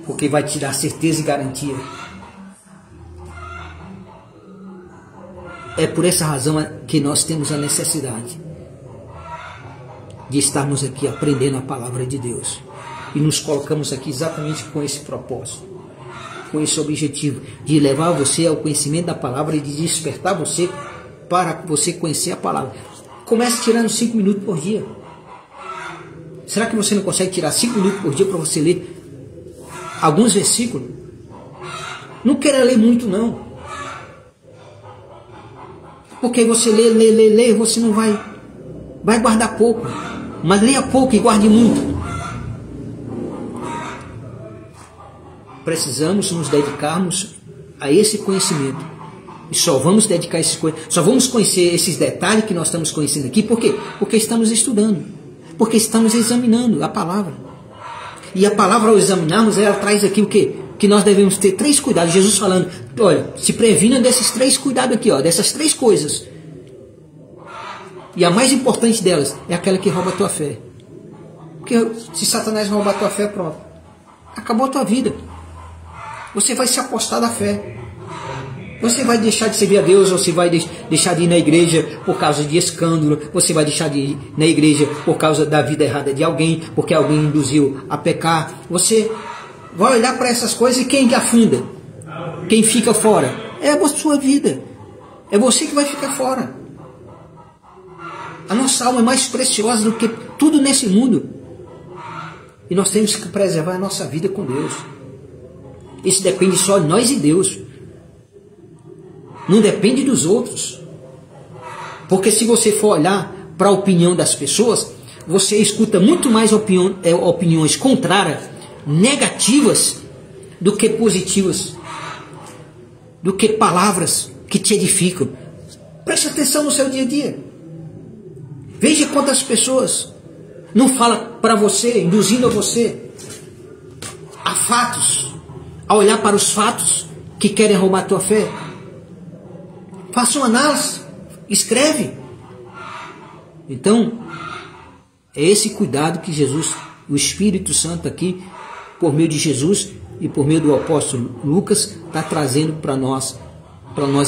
porque vai te dar certeza e garantia. É por essa razão que nós temos a necessidade de estarmos aqui aprendendo a palavra de Deus. E nos colocamos aqui exatamente com esse propósito, com esse objetivo, de levar você ao conhecimento da palavra e de despertar você para você conhecer a palavra. Comece tirando 5 minutos por dia. Será que você não consegue tirar 5 minutos por dia para você ler alguns versículos? Não queira ler muito, não. Porque você lê, você não vai guardar pouco. Mas leia pouco e guarde muito. Precisamos nos dedicarmos a esse conhecimento. E só vamos dedicar só vamos conhecer esses detalhes que nós estamos conhecendo aqui. Por quê? Porque estamos estudando. Porque estamos examinando a palavra. E a palavra, ao examinarmos, ela traz aqui o quê? Que nós devemos ter 3 cuidados. Jesus falando, olha, se previna desses 3 cuidados aqui, ó, dessas 3 coisas. E a mais importante delas é aquela que rouba a tua fé. Porque se Satanás roubar a tua fé, pronto. Acabou a tua vida. Você vai se apostar da fé. Você vai deixar de servir a Deus, ou você vai deixar de ir na igreja por causa de escândalo, você vai deixar de ir na igreja por causa da vida errada de alguém, porque alguém induziu a pecar. Você vai olhar para essas coisas e quem afunda? Quem fica fora? É a sua vida. É você que vai ficar fora. A nossa alma é mais preciosa do que tudo nesse mundo. E nós temos que preservar a nossa vida com Deus. Isso depende só de nós e Deus. Não depende dos outros. Porque se você for olhar para a opinião das pessoas, você escuta muito mais opiniões contrárias, negativas, do que positivas. Do que palavras que te edificam. Preste atenção no seu dia a dia. Veja quantas pessoas não falam para você, induzindo a você a fatos, a olhar para os fatos que querem roubar a tua fé. Faça uma análise, escreve. Então, é esse cuidado que Jesus, o Espírito Santo aqui, por meio de Jesus e por meio do apóstolo Lucas, está trazendo para nós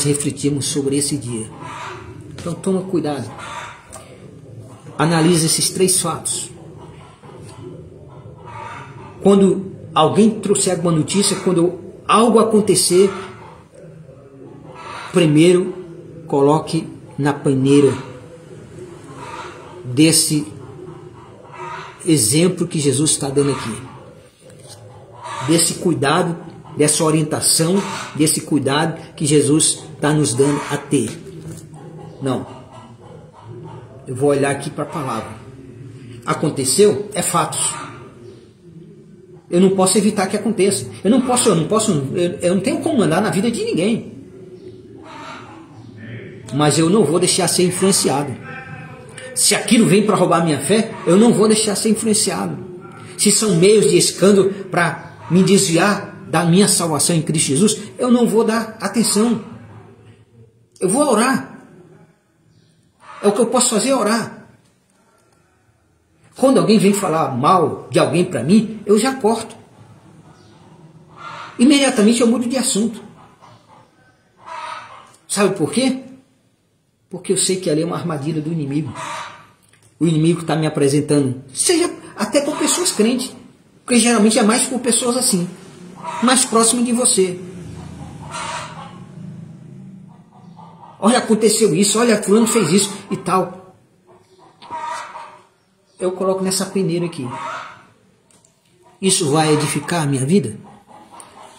refletirmos sobre esse dia. Então, toma cuidado. Analise esses 3 fatos. Quando alguém trouxer alguma notícia, quando algo acontecer, primeiro coloque na peneira desse exemplo que Jesus está dando aqui. Desse cuidado, dessa orientação, desse cuidado que Jesus está nos dando a ter. Não. Eu vou olhar aqui para a palavra. aconteceu, é fatos. Eu não posso evitar que aconteça. Eu não tenho como mandar na vida de ninguém. Mas eu não vou deixar ser influenciado. Se aquilo vem para roubar minha fé, eu não vou deixar ser influenciado. Se são meios de escândalo para me desviar da minha salvação em Cristo Jesus, eu não vou dar atenção. Eu vou orar. É o que eu posso fazer, é orar. Quando alguém vem falar mal de alguém para mim, eu já corto. Imediatamente eu mudo de assunto. Sabe por quê? Porque eu sei que ali é uma armadilha do inimigo. O inimigo está me apresentando, seja até por pessoas crentes, porque geralmente é mais por pessoas assim, mais próximas de você. Olha, aconteceu isso, olha, fulano fez isso e tal. Eu coloco nessa peneira aqui. Isso vai edificar a minha vida?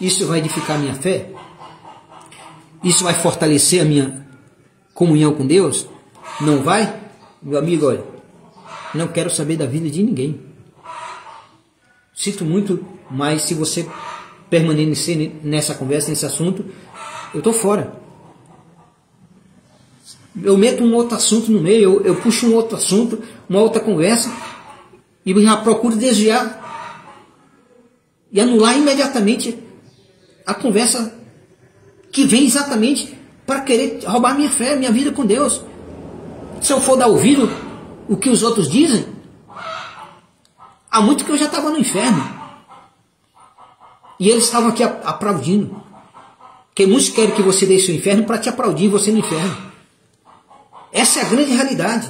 Isso vai edificar a minha fé? Isso vai fortalecer a minha comunhão com Deus? Não vai? Meu amigo, olha, não quero saber da vida de ninguém. Sinto muito, mas se você permanecer nessa conversa, nesse assunto, eu estou fora. Eu meto um outro assunto no meio, eu puxo um outro assunto, uma outra conversa, e já procuro desviar e anular imediatamente a conversa que vem exatamente para querer roubar minha fé, minha vida com Deus. Se eu for dar ouvido o que os outros dizem, há muito que eu já estava no inferno. E eles estavam aqui aplaudindo. Porque muitos querem que você deixe o inferno para te aplaudir você no inferno. Essa é a grande realidade.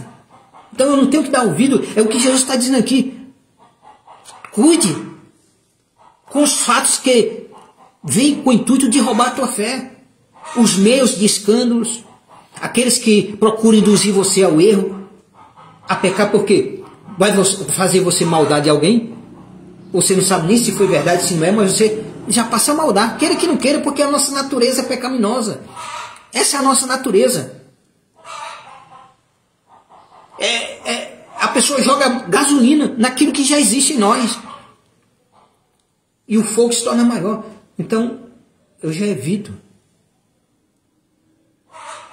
Então eu não tenho que dar ouvido, é o que Jesus está dizendo aqui. Cuide com os fatos que vêm com o intuito de roubar a tua fé. Os meios de escândalos, aqueles que procuram induzir você ao erro, a pecar, porque vai fazer você maldade a alguém. Você não sabe nem se foi verdade, se não é, mas você já passa a maldar. Queira que não queira, porque a nossa natureza é pecaminosa. Essa é a nossa natureza. A pessoa joga gasolina naquilo que já existe em nós. E o fogo se torna maior. Então, eu já evito.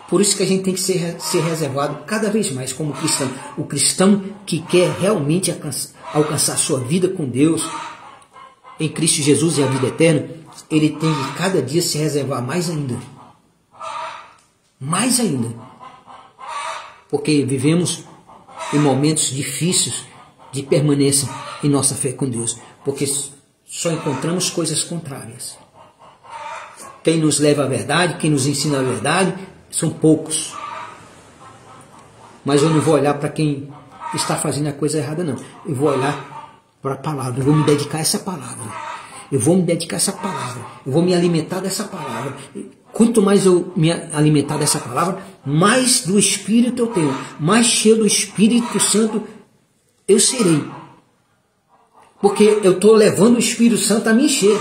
Por isso que a gente tem que ser reservado cada vez mais como cristão. O cristão que quer realmente alcançar sua vida com Deus, em Cristo Jesus e a vida eterna, ele tem que cada dia se reservar mais ainda. Mais ainda. Porque vivemos em momentos difíceis de permanência em nossa fé com Deus. Porque só encontramos coisas contrárias. Quem nos leva à verdade, quem nos ensina a verdade, são poucos. Mas eu não vou olhar para quem está fazendo a coisa errada, não. Eu vou olhar para a palavra. Eu vou me dedicar a essa palavra. Eu vou me dedicar a essa palavra. Eu vou me alimentar dessa palavra. Quanto mais eu me alimentar dessa palavra, mais do Espírito eu tenho. Mais cheio do Espírito Santo eu serei. Porque eu estou levando o Espírito Santo a me encher.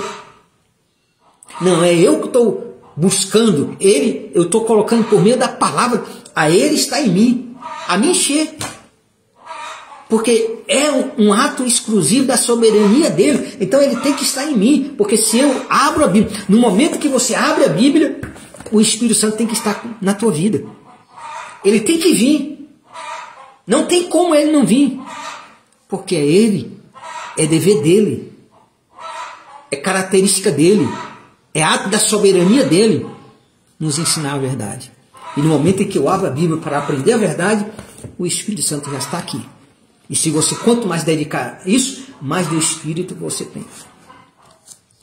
Não, é eu que estou buscando Ele, eu estou colocando por meio da palavra, a Ele está em mim, a me encher. Porque é um ato exclusivo da soberania dele, então Ele tem que estar em mim. Porque se eu abro a Bíblia, no momento que você abre a Bíblia, o Espírito Santo tem que estar na tua vida. Ele tem que vir. Não tem como Ele não vir. Porque é Ele, é dever dEle, é característica dEle. É ato da soberania dele nos ensinar a verdade. E no momento em que eu abro a Bíblia para aprender a verdade, o Espírito Santo já está aqui. E se você quanto mais dedicar isso, mais do Espírito você tem.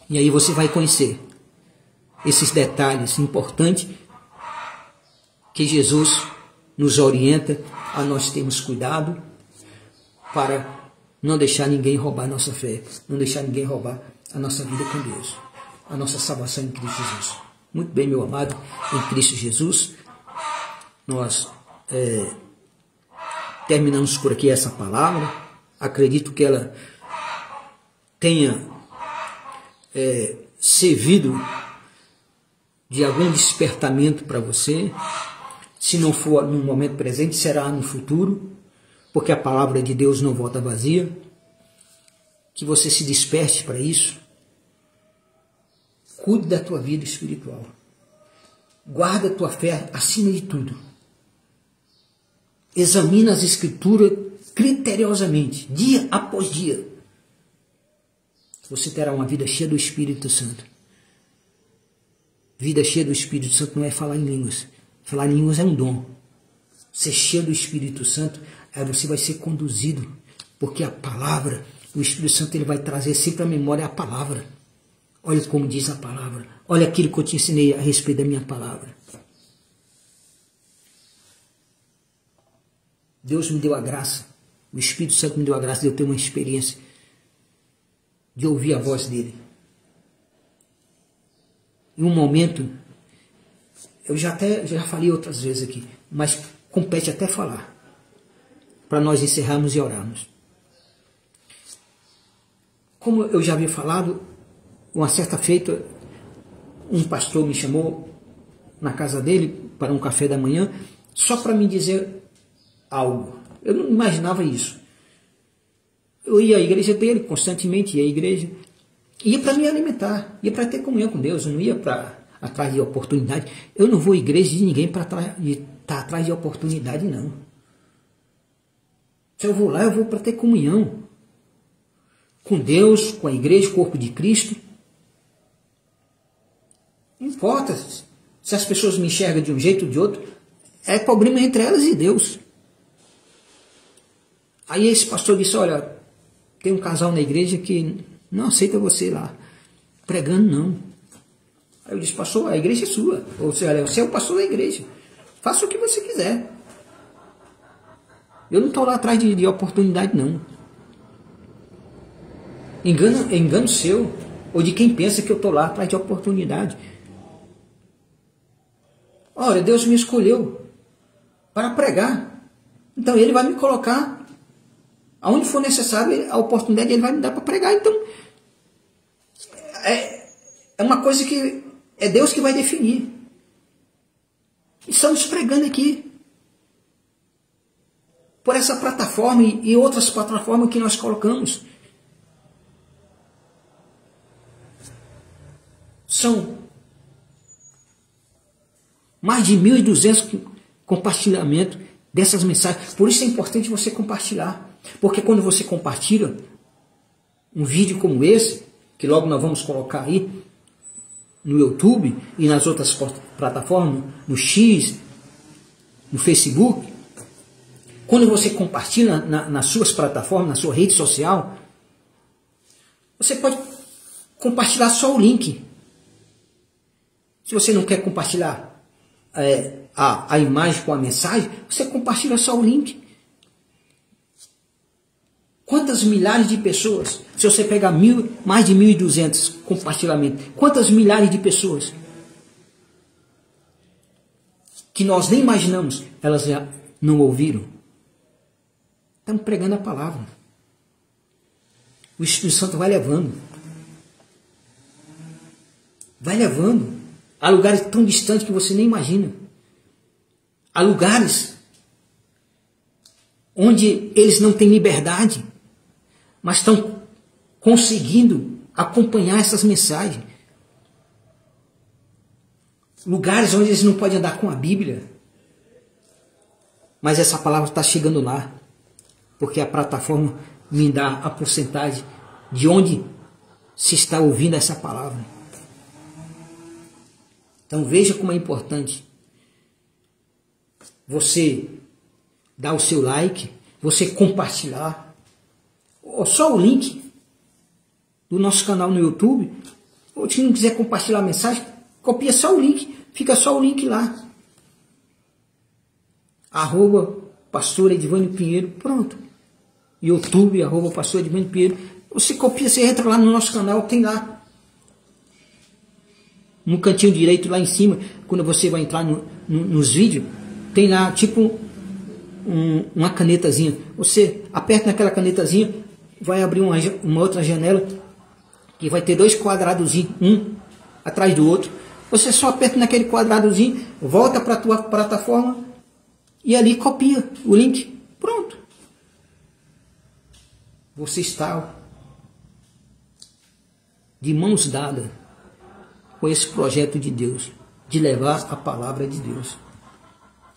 E aí você vai conhecer esses detalhes importantes que Jesus nos orienta a nós termos cuidado para não deixar ninguém roubar a nossa fé, não deixar ninguém roubar a nossa vida com Deus. A nossa salvação em Cristo Jesus. Muito bem, meu amado, em Cristo Jesus, nós terminamos por aqui essa palavra. Acredito que ela tenha servido de algum despertamento para você. Se não for no momento presente, será no futuro, porque a palavra de Deus não volta vazia. Que você se desperte para isso. Cuide da tua vida espiritual. Guarda a tua fé acima de tudo. Examina as Escrituras criteriosamente, dia após dia. Você terá uma vida cheia do Espírito Santo. Vida cheia do Espírito Santo não é falar em línguas. Falar em línguas é um dom. Ser cheio do Espírito Santo, aí você vai ser conduzido, porque a palavra, o Espírito Santo, ele vai trazer sempre à memória a palavra. Olha como diz a palavra. Olha aquilo que eu te ensinei a respeito da minha palavra. Deus me deu a graça, o Espírito Santo me deu a graça de eu ter uma experiência de ouvir a voz dele. Em um momento, eu já falei outras vezes aqui, mas compete até falar, para nós encerrarmos e orarmos. Como eu já havia falado, uma certa feita, um pastor me chamou na casa dele para um café da manhã, só para me dizer algo. Eu não imaginava isso. Eu ia à igreja dele, constantemente ia à igreja, ia para me alimentar, ia para ter comunhão com Deus, eu não ia para atrás de oportunidade. Eu não vou à igreja de ninguém para estar atrás de oportunidade, não. Se eu vou lá, eu vou para ter comunhão com Deus, com a igreja, o corpo de Cristo. Não importa se as pessoas me enxergam de um jeito ou de outro, é problema entre elas e Deus. Aí esse pastor disse, olha, tem um casal na igreja que não aceita você lá, pregando não. Aí eu disse, pastor, a igreja é sua, ou seja, você é o pastor da igreja, faça o que você quiser. Eu não estou lá atrás de oportunidade não. Engano seu, ou de quem pensa que eu estou lá atrás de oportunidade. Olha, Deus me escolheu para pregar, então Ele vai me colocar aonde for necessário, a oportunidade Ele vai me dar para pregar. Então, é uma coisa que é Deus que vai definir. Estamos pregando aqui por essa plataforma e outras plataformas que nós colocamos. São mais de 1.200 compartilhamentos dessas mensagens. Por isso é importante você compartilhar. Porque quando você compartilha um vídeo como esse, que logo nós vamos colocar aí no YouTube e nas outras plataformas, no X, no Facebook, quando você compartilha nas suas plataformas, na sua rede social, você pode compartilhar só o link. Se você não quer compartilhar a imagem com a mensagem, você compartilha só o link. Quantas milhares de pessoas, se você pegar mais de 1.200 compartilhamentos, quantas milhares de pessoas que nós nem imaginamos, elas já não ouviram? Estamos pregando a palavra. O Espírito Santo vai levando. Vai levando a lugares tão distantes que você nem imagina. Há lugares onde eles não têm liberdade, mas estão conseguindo acompanhar essas mensagens. Lugares onde eles não podem andar com a Bíblia, mas essa palavra está chegando lá, porque a plataforma me dá a porcentagem de onde se está ouvindo essa palavra. Então veja como é importante você dar o seu like, você compartilhar, ou só o link do nosso canal no YouTube, ou se não quiser compartilhar a mensagem, copia só o link, fica só o link lá. @Pastor Edivânio Pinheiro, pronto. YouTube, @Pastor Edivânio Pinheiro. Você copia, você entra lá no nosso canal, tem lá. No cantinho direito, lá em cima, quando você vai entrar nos vídeos, tem lá tipo uma canetazinha. Você aperta naquela canetazinha, vai abrir uma outra janela, que vai ter 2 quadradozinhos, um atrás do outro. Você só aperta naquele quadradozinho, volta para a tua plataforma e ali copia o link. Pronto. você está de mãos dadas com esse projeto de Deus, de levar a palavra de Deus.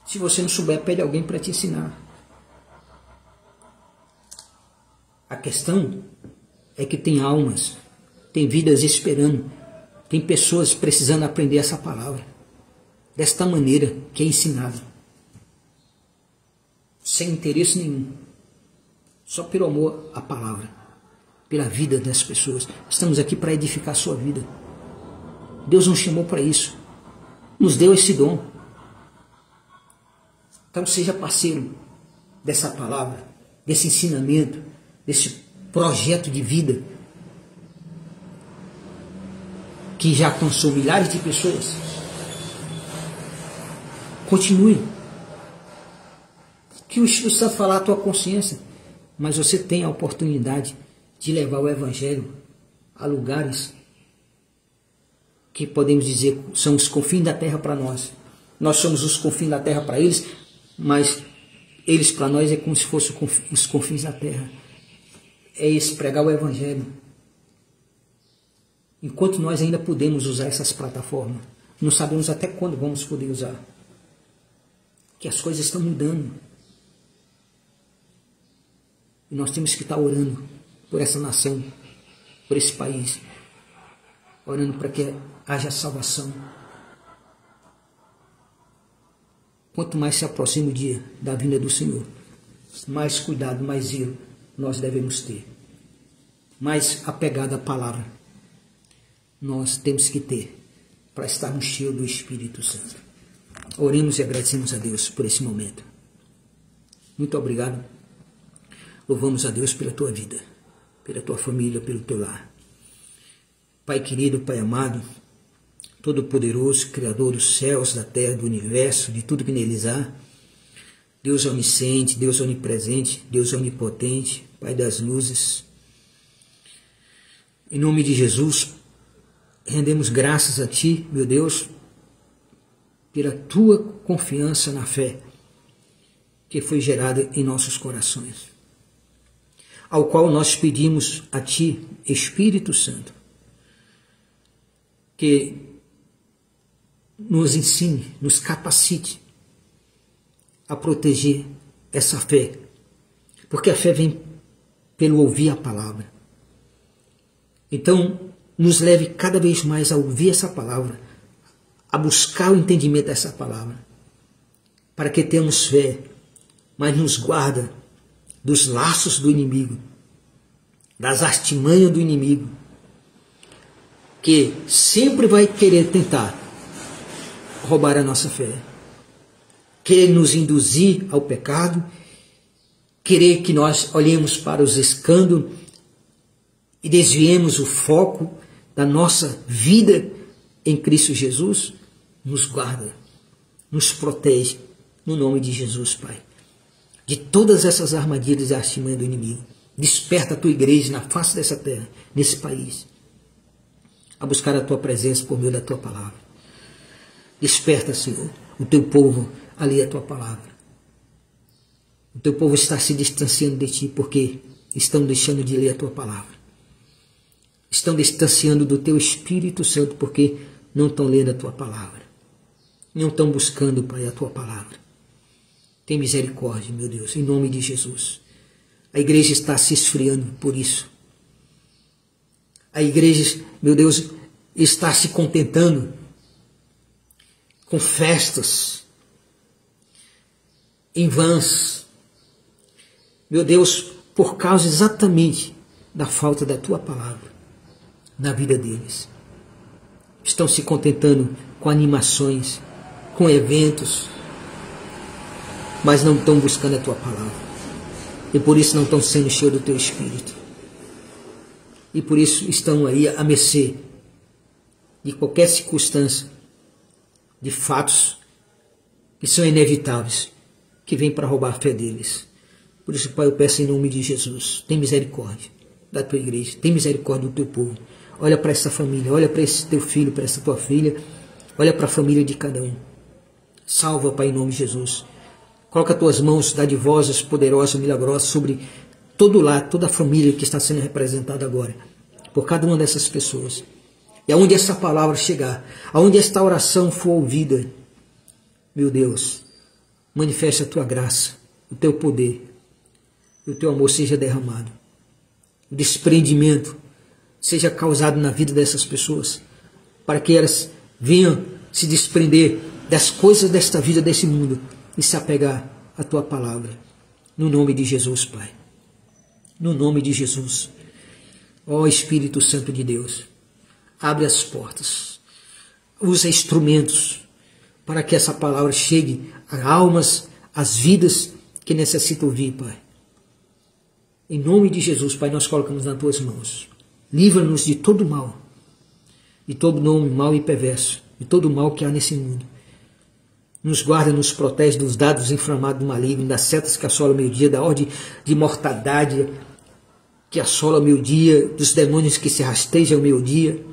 Se você não souber, pede alguém para te ensinar. A questão é que tem almas, tem vidas esperando, tem pessoas precisando aprender essa palavra, desta maneira que é ensinada, sem interesse nenhum, só pelo amor à palavra, pela vida das pessoas. Estamos aqui para edificar a sua vida. Deus nos chamou para isso, nos deu esse dom. Então seja parceiro dessa palavra, desse ensinamento, desse projeto de vida que já alcançou milhares de pessoas. Continue. Que o Espírito Santo falar à tua consciência, mas você tem a oportunidade de levar o Evangelho a lugares que podemos dizer são os confins da terra para nós. Nós somos os confins da terra para eles, mas eles para nós é como se fossem os confins da terra. É esse pregar o Evangelho. Enquanto nós ainda podemos usar essas plataformas, não sabemos até quando vamos poder usar. Que as coisas estão mudando. E nós temos que estar orando por essa nação, por esse país. Orando para que haja salvação. Quanto mais se aproxima o dia da vinda do Senhor, mais cuidado, mais zelo nós devemos ter. Mais apegado à palavra nós temos que ter para estarmos cheios do Espírito Santo. Oremos e agradecemos a Deus por esse momento. Muito obrigado. Louvamos a Deus pela tua vida, pela tua família, pelo teu lar. Pai querido, Pai amado, Todo-Poderoso, Criador dos céus, da terra, do universo, de tudo que neles há, Deus onisciente, Deus onipresente, Deus onipotente, Pai das luzes. Em nome de Jesus, rendemos graças a Ti, meu Deus, pela Tua confiança na fé que foi gerada em nossos corações, ao qual nós pedimos a Ti, Espírito Santo, que nos ensine, nos capacite a proteger essa fé, porque a fé vem pelo ouvir a palavra. Então, nos leve cada vez mais a ouvir essa palavra, a buscar o entendimento dessa palavra, para que tenhamos fé, mas nos guarda dos laços do inimigo, das artimanhas do inimigo, que sempre vai querer tentar roubar a nossa fé, querer nos induzir ao pecado, querer que nós olhemos para os escândalos e desviemos o foco da nossa vida em Cristo Jesus. Nos guarda, nos protege, no nome de Jesus, Pai, de todas essas armadilhas e artimanhas do inimigo. Desperta a tua igreja na face dessa terra, nesse país, a buscar a tua presença por meio da tua palavra. Desperta, Senhor, o teu povo a ler a tua palavra. O teu povo está se distanciando de ti porque estão deixando de ler a tua palavra. Estão distanciando do teu Espírito Santo porque não estão lendo a tua palavra. Não estão buscando, Pai, a tua palavra. Tem misericórdia, meu Deus, em nome de Jesus. A igreja está se esfriando por isso. A igreja, meu Deus, está se contentando com festas em vãs. Meu Deus, por causa exatamente da falta da tua palavra na vida deles. Estão se contentando com animações, com eventos, mas não estão buscando a tua palavra. E por isso não estão sendo cheios do teu Espírito. E por isso estão aí a mercê de qualquer circunstância, de fatos que são inevitáveis, que vêm para roubar a fé deles. Por isso, Pai, eu peço em nome de Jesus, tem misericórdia da tua igreja, tem misericórdia do teu povo. Olha para essa família, olha para esse teu filho, para essa tua filha, olha para a família de cada um. Salva, Pai, em nome de Jesus. Coloca as tuas mãos dadivosas, poderosas, milagrosas sobre todo lar, toda a família que está sendo representada agora, por cada uma dessas pessoas. E aonde essa palavra chegar, aonde esta oração for ouvida, meu Deus, manifeste a tua graça, o teu poder, e o teu amor seja derramado. O desprendimento seja causado na vida dessas pessoas, para que elas venham se desprender das coisas desta vida, desse mundo, e se apegar à tua palavra. No nome de Jesus, Pai. No nome de Jesus. Ó Espírito Santo de Deus, abre as portas, usa instrumentos para que essa palavra chegue a almas, às vidas que necessitam ouvir, Pai. Em nome de Jesus, Pai, nós colocamos nas tuas mãos. Livra-nos de todo mal, de todo nome mau e perverso, de todo mal que há nesse mundo. Nos guarda, nos protege dos dados inflamados do maligno, das setas que assolam o meio-dia, da ordem de mortandade que assola o meio-dia, dos demônios que se rastejam ao meio-dia,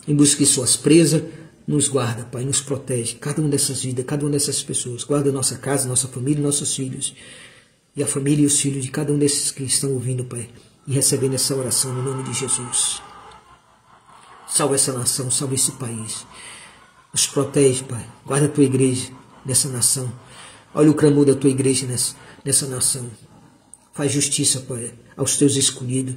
em busca de suas presas. Nos guarda, Pai, nos protege, cada uma dessas vidas, cada uma dessas pessoas. Guarda nossa casa, nossa família, nossos filhos, e a família e os filhos de cada um desses que estão ouvindo, Pai, e recebendo essa oração no nome de Jesus. Salva essa nação, salva esse país. Nos protege, Pai. Guarda a tua igreja nessa nação. Olha o clamor da tua igreja nessa nação. Faz justiça, Pai, aos teus escolhidos.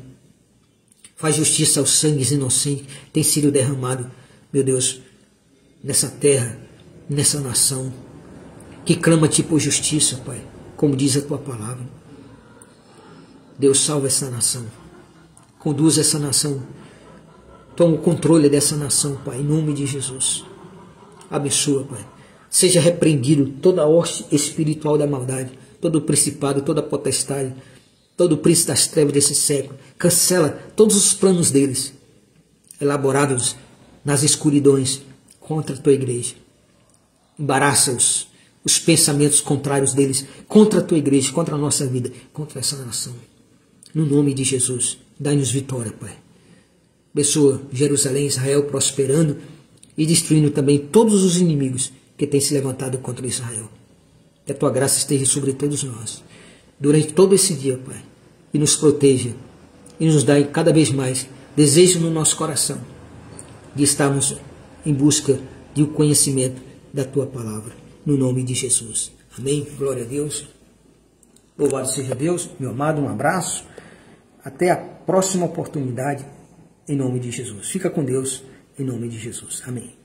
Faz justiça aos sangues inocentes que têm sido derramados, meu Deus, nessa terra, nessa nação, que clama-te por justiça, Pai, como diz a tua palavra. Deus, salva essa nação. Conduz essa nação. Toma o controle dessa nação, Pai, em nome de Jesus. Abençoa, Pai. Seja repreendido toda a hoste espiritual da maldade, todo o principado, toda a potestade, todo o príncipe das trevas desse século. Cancela todos os planos deles, elaborados nas escuridões contra a tua igreja. Embaraça os pensamentos contrários deles contra a tua igreja, contra a nossa vida, contra essa nação. No nome de Jesus, dai-nos vitória, Pai. Abençoa Jerusalém, Israel, prosperando e destruindo também todos os inimigos que têm se levantado contra Israel. Que a tua graça esteja sobre todos nós, durante todo esse dia, Pai, e nos proteja, e nos dá cada vez mais desejo no nosso coração de estarmos em busca do conhecimento da tua palavra, no nome de Jesus. Amém? Glória a Deus. Louvado seja Deus, meu amado, um abraço. Até a próxima oportunidade, em nome de Jesus. Fica com Deus, em nome de Jesus. Amém.